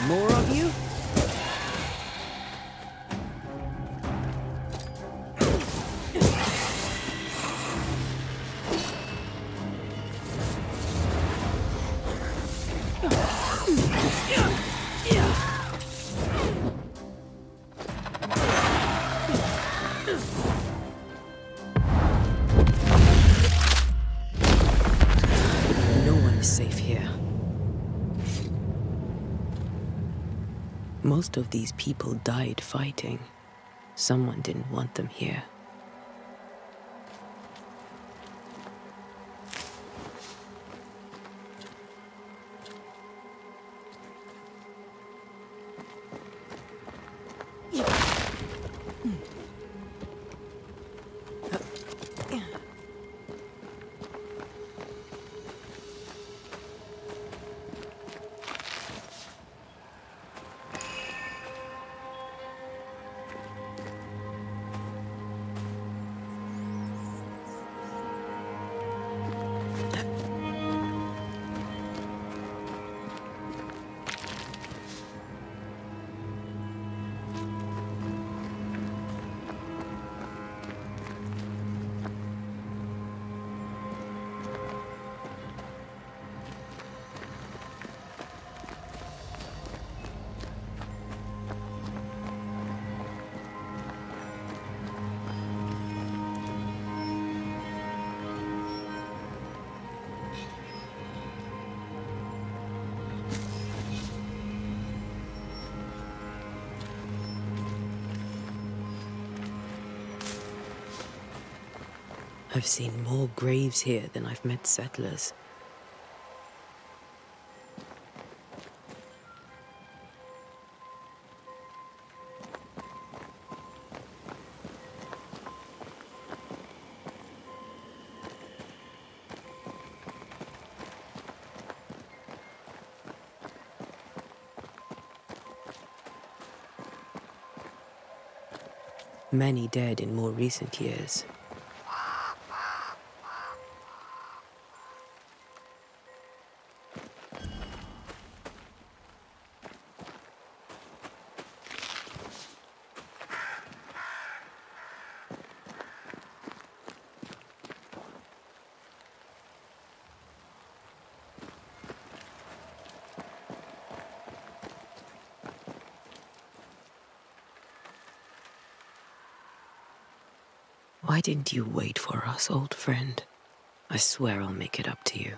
More of you?
No one is safe here. Most of these people died fighting. Someone didn't want them here. I've seen more graves here than I've met settlers. Many dead in more recent years. Why didn't you wait for us, old friend? I swear I'll make it up to you.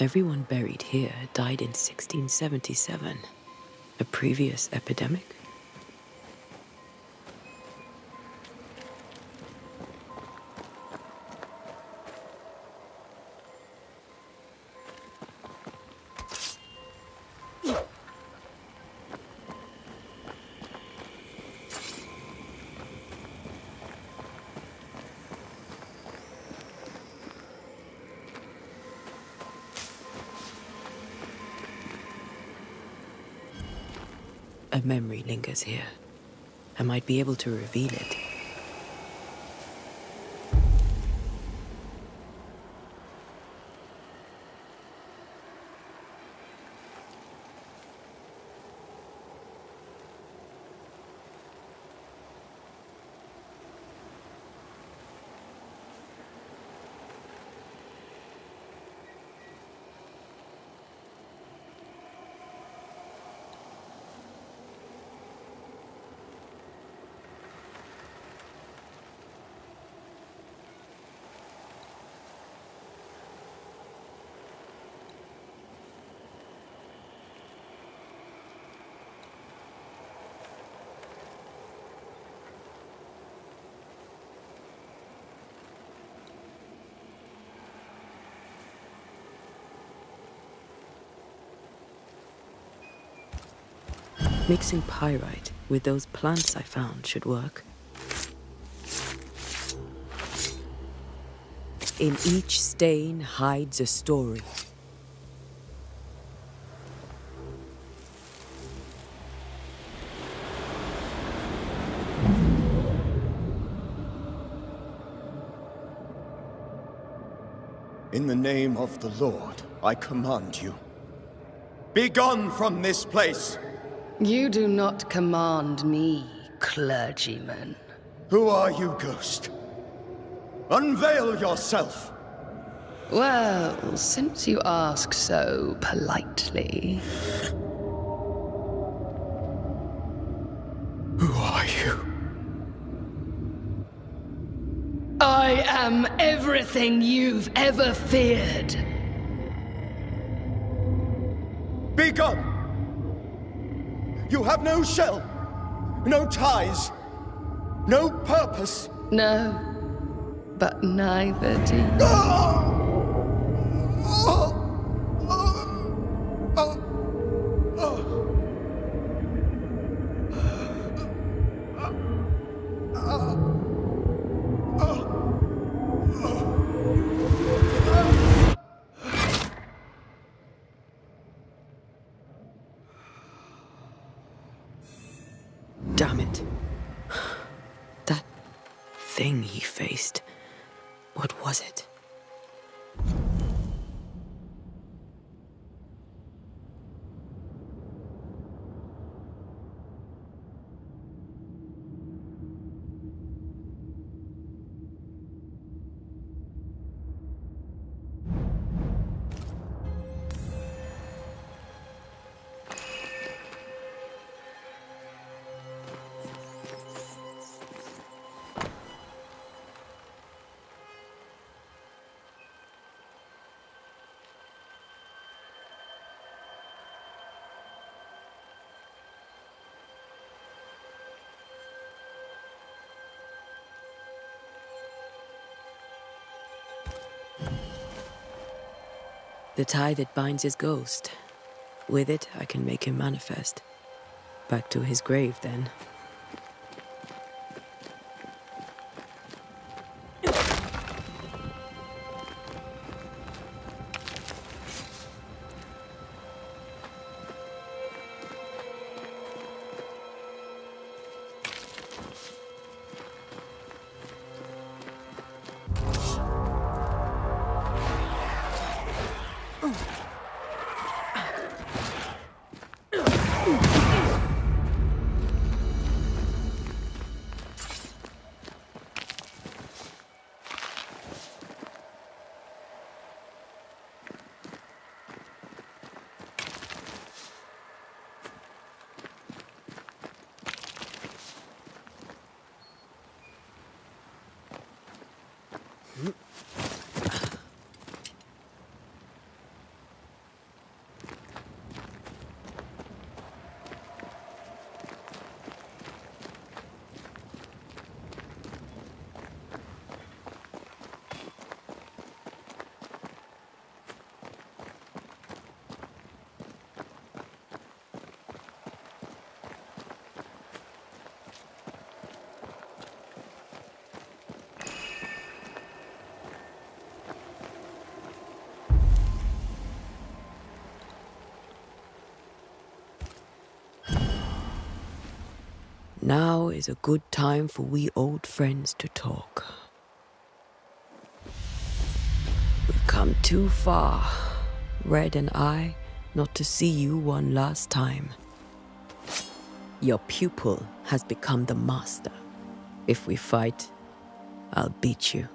Everyone buried here died in 1677. A previous epidemic? A memory lingers here. I might be able to reveal it. Mixing pyrite with those plants I found should work. In each stain hides a story.
In the name of the Lord, I command you. Be gone from this place!
You do not command me, clergyman.
Who are you, ghost? Unveil yourself!
Well, since you ask so politely...
Who are you?
I am everything you've ever feared.
Be gone! You have no shell, no ties, no purpose.
No, but neither do you.
Damn it. That thing he faced. What was it? The tie that binds his ghost. With it, I can make him manifest. Back to his grave, then. Now is a good time for we old friends to talk. We've come too far, Red and I, not to see you one last time. Your pupil has become the master. If we fight, I'll beat you.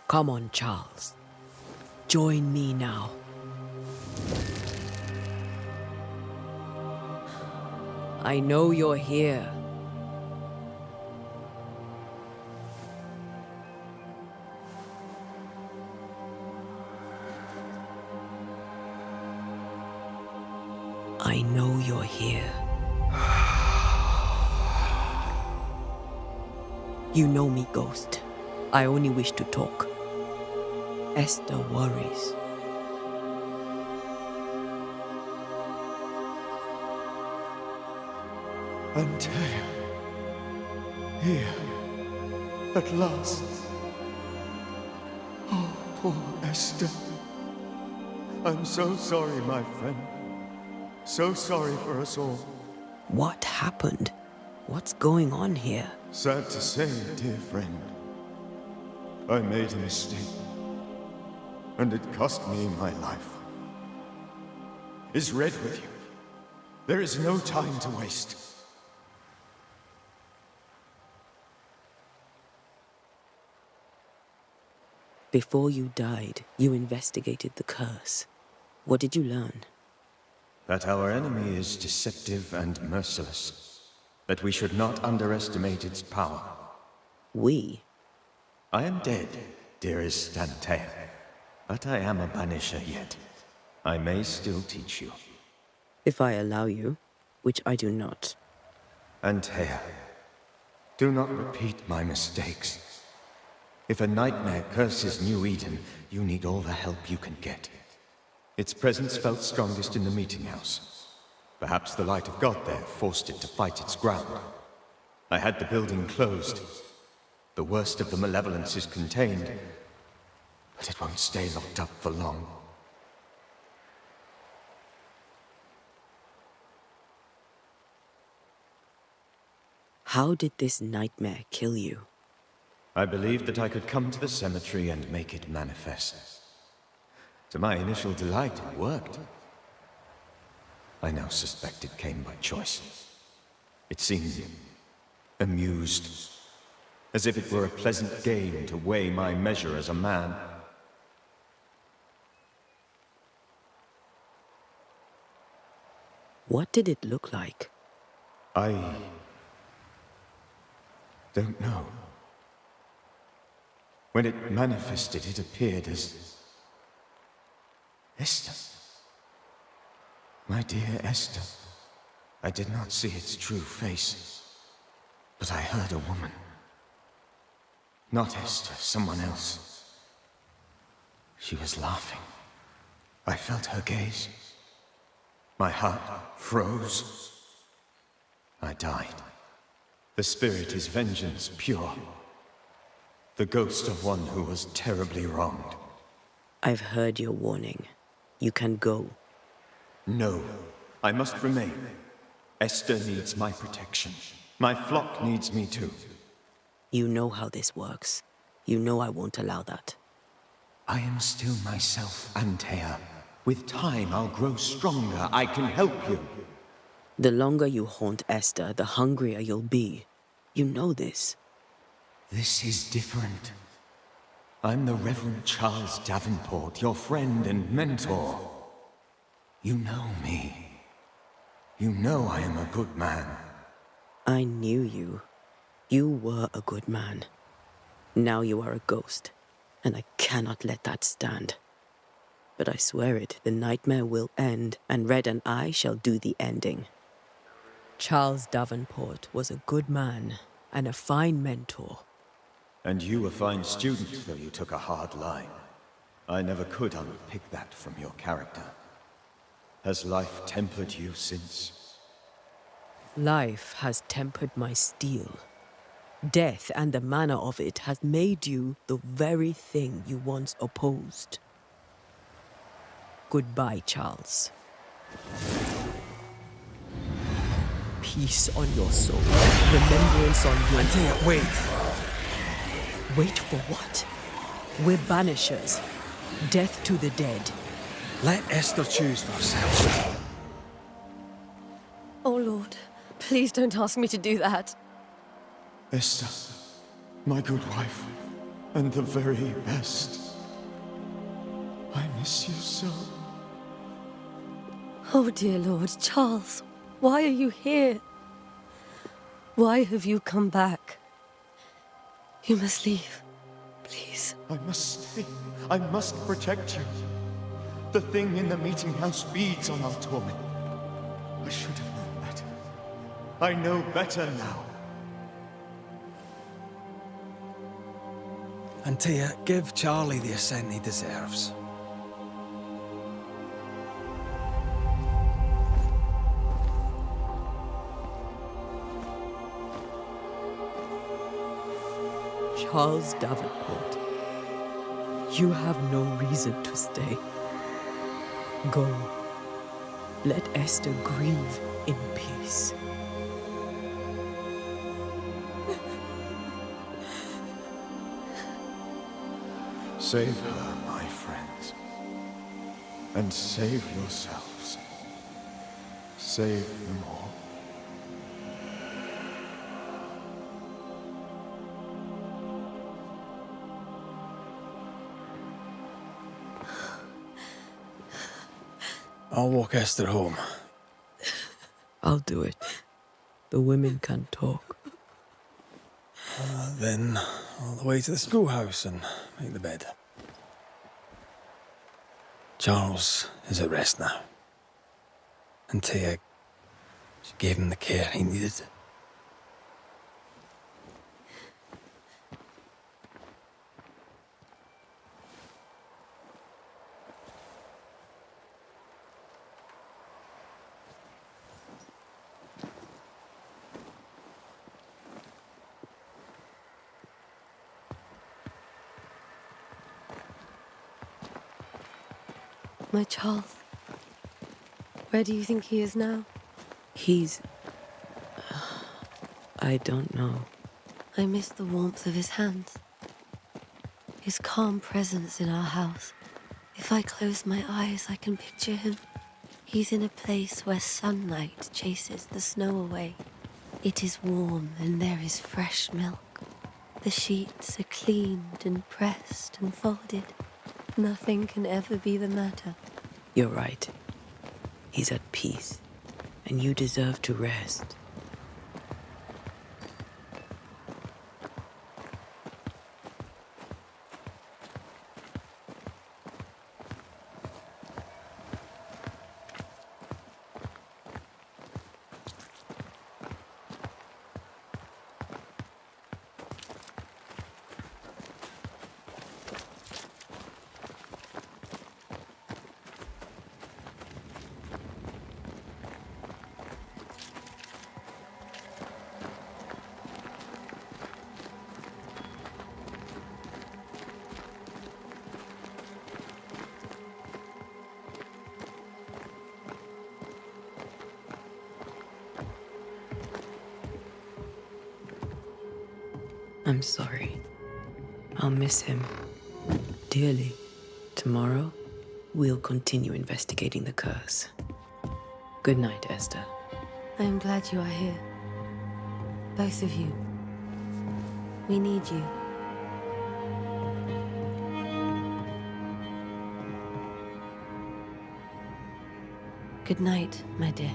Come on, Charles. Join me now. I know you're here. I know you're here. You know me, Ghost. I only wish to talk. Esther worries.
Antea. Here. At last. Oh, poor Esther. I'm so sorry, my friend. So sorry for us all.
What happened? What's going on here?
Sad to say, dear friend. I made a mistake. And it cost me my life. Is Red with you? There is no time to waste.
Before you died, you investigated the curse. What did you learn?
That our enemy is deceptive and merciless. That we should not underestimate its power.
We?
I am dead, dearest Antea. But I am a Banisher yet. I may still teach you.
If I allow you, which I do not.
Antea, do not repeat my mistakes. If a nightmare curses New Eden, you need all the help you can get. Its presence felt strongest in the meeting house. Perhaps the light of God there forced it to fight its ground. I had the building closed. The worst of the malevolence is contained, but it won't stay locked up for long.
How did this nightmare kill you?
I believed that I could come to the cemetery and make it manifest. To my initial delight, it worked. I now suspect it came by choice. It seemed amused, as if it were a pleasant game to weigh my measure as a man.
What did it look like?
I don't know. When it manifested, it appeared as Esther. My dear Esther. I did not see its true face, but I heard a woman. Not Esther, someone else. She was laughing. I felt her gaze. My heart froze. I died. The spirit is vengeance pure. The ghost of one who was terribly wronged.
I've heard your warning. You can go.
No, I must remain. Esther needs my protection. My flock needs me too.
You know how this works. You know I won't allow that.
I am still myself, Antea. With time, I'll grow stronger. I can help you.
The longer you haunt Esther, the hungrier you'll be. You know this.
This is different. I'm the Reverend Charles Davenport, your friend and mentor. You know me. You know I am a good man.
I knew you. You were a good man. Now you are a ghost, and I cannot let that stand. But I swear it, the nightmare will end, and Red and I shall do the ending. Charles Davenport was a good man, and a fine mentor.
And you a fine student, though you took a hard line. I never could unpick that from your character. Has life tempered you since?
Life has tempered my steel. Death and the manner of it has made you the very thing you once opposed. Goodbye, Charles. Peace on your soul. Remembrance on your...
Antea, wait.
Wait for what? We're banishers. Death to the dead.
Let Esther choose for herself.
Oh, Lord, please don't ask me to do that.
Esther, my good wife, and the very best. I miss you so.
Oh, dear Lord, Charles, why are you here? Why have you come back? You must leave, please.
I must stay. I must protect you. The thing in the meeting house feeds on our torment. I should have known better. I know better now.
Antea, give Charlie the ascent he deserves.
Charles Davenport, you have no reason to stay. Go. Let Esther grieve in peace.
Save her, my friends. And save yourselves. Save them all.
I'll walk Esther home.
I'll do it. The women can talk.
Then all the way to the schoolhouse and make the bed. Charles is at rest now. Antea, she gave him the care he needed.
My Charles. Where do you think he is now?
He's... I don't know.
I miss the warmth of his hands. His calm presence in our house. If I close my eyes, I can picture him. He's in a place where sunlight chases the snow away. It is warm and there is fresh milk. The sheets are cleaned and pressed and folded. Nothing can ever be the matter.
You're right. He's at peace, and you deserve to rest. I'm sorry. I'll miss him dearly. Tomorrow, we'll continue investigating the curse. Good night, Esther.
I am glad you are here. Both of you. We need you. Good night, my dear.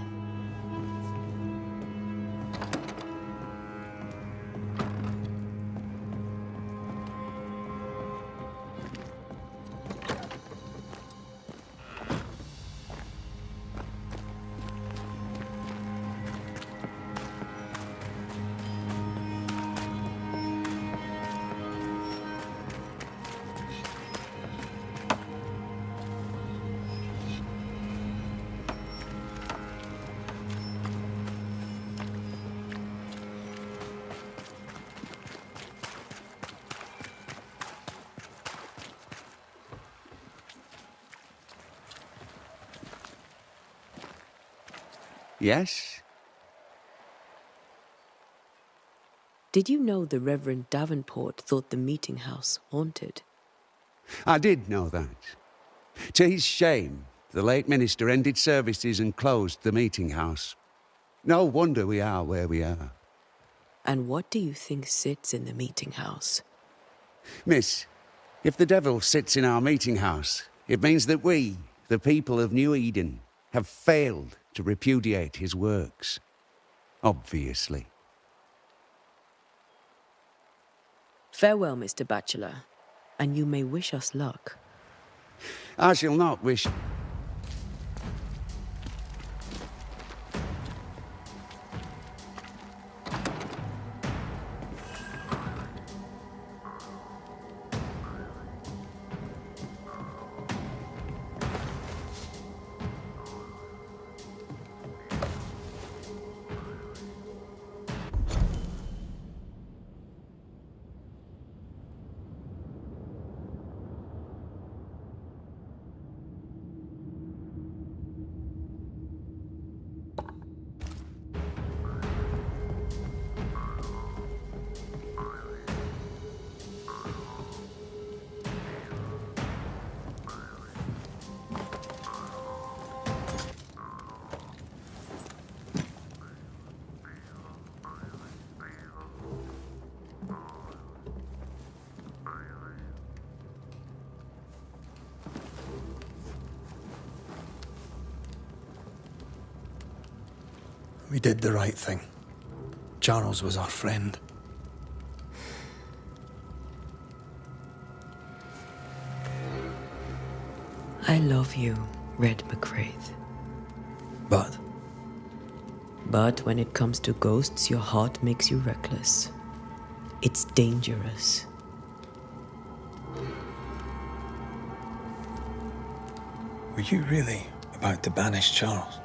Yes?
Did you know the Reverend Davenport thought the meeting house haunted?
I did know that. To his shame, the late minister ended services and closed the meeting house. No wonder we are where we are.
And what do you think sits in the meeting house?
Miss, if the devil sits in our meeting house, it means that we, the people of New Eden, have failed to repudiate his works. Obviously.
Farewell, Mr. Bachelor, and you may wish us luck.
I shall not wish...
We did the right thing. Charles was our friend.
I love you, Red McCraith.
But?
But when it comes to ghosts, your heart makes you reckless. It's dangerous.
Were you really about to banish Charles?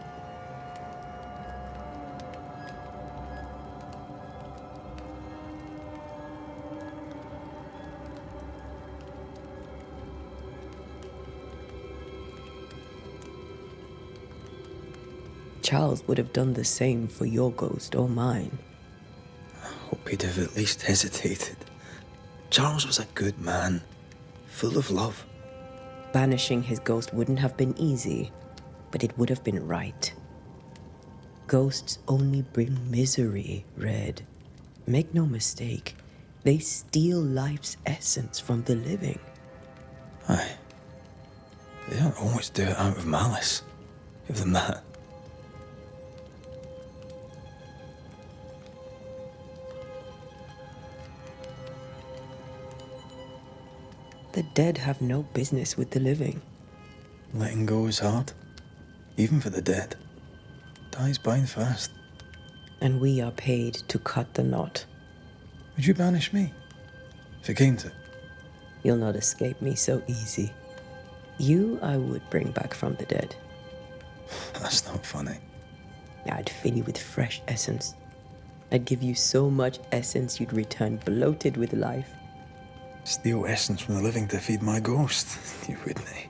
Charles would have done the same for your ghost or mine.
I hope he'd have at least hesitated. Charles was a good man, full of love.
Banishing his ghost wouldn't have been easy, but it would have been right. Ghosts only bring misery, Red. Make no mistake, they steal life's essence from the living.
Aye. They don't always do it out of malice. Give them that.
The dead have no business with the living.
Letting go is hard, even for the dead. Dies bind fast.
And we are paid to cut the knot.
Would you banish me, if it came to it?
You'll not escape me so easy. You I would bring back from the dead.
That's not funny.
I'd fill you with fresh essence. I'd give you so much essence you'd return bloated with life.
Steal essence from the living to feed my ghost. You wouldn't, eh?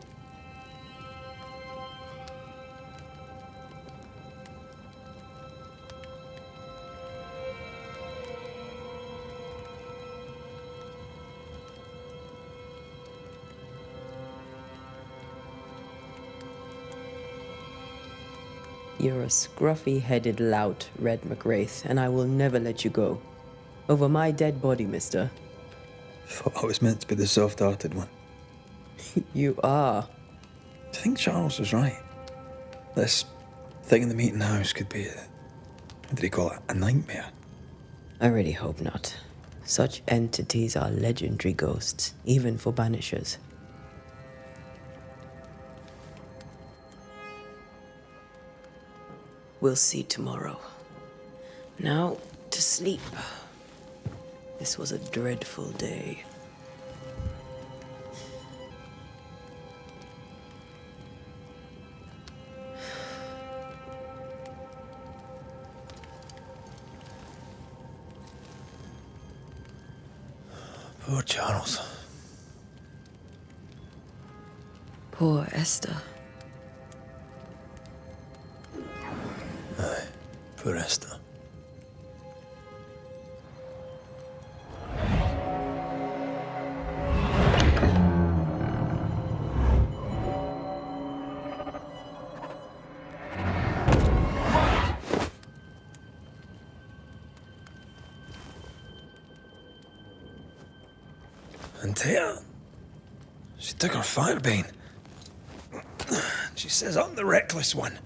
You're a scruffy-headed lout, Red McWraith, and I will never let you go. Over my dead body, mister.
Thought I was meant to be the soft-hearted one.
You are.
I think Charles was right. This thing in the meeting house could be what did he call it? A nightmare?
I really hope not. Such entities are legendary ghosts, even for Banishers. We'll see tomorrow. Now, to sleep. This was a dreadful day.
Poor Charles.
Poor Esther.
Aye. for Esther. And Tia, she took her firebane. She says I'm the reckless one.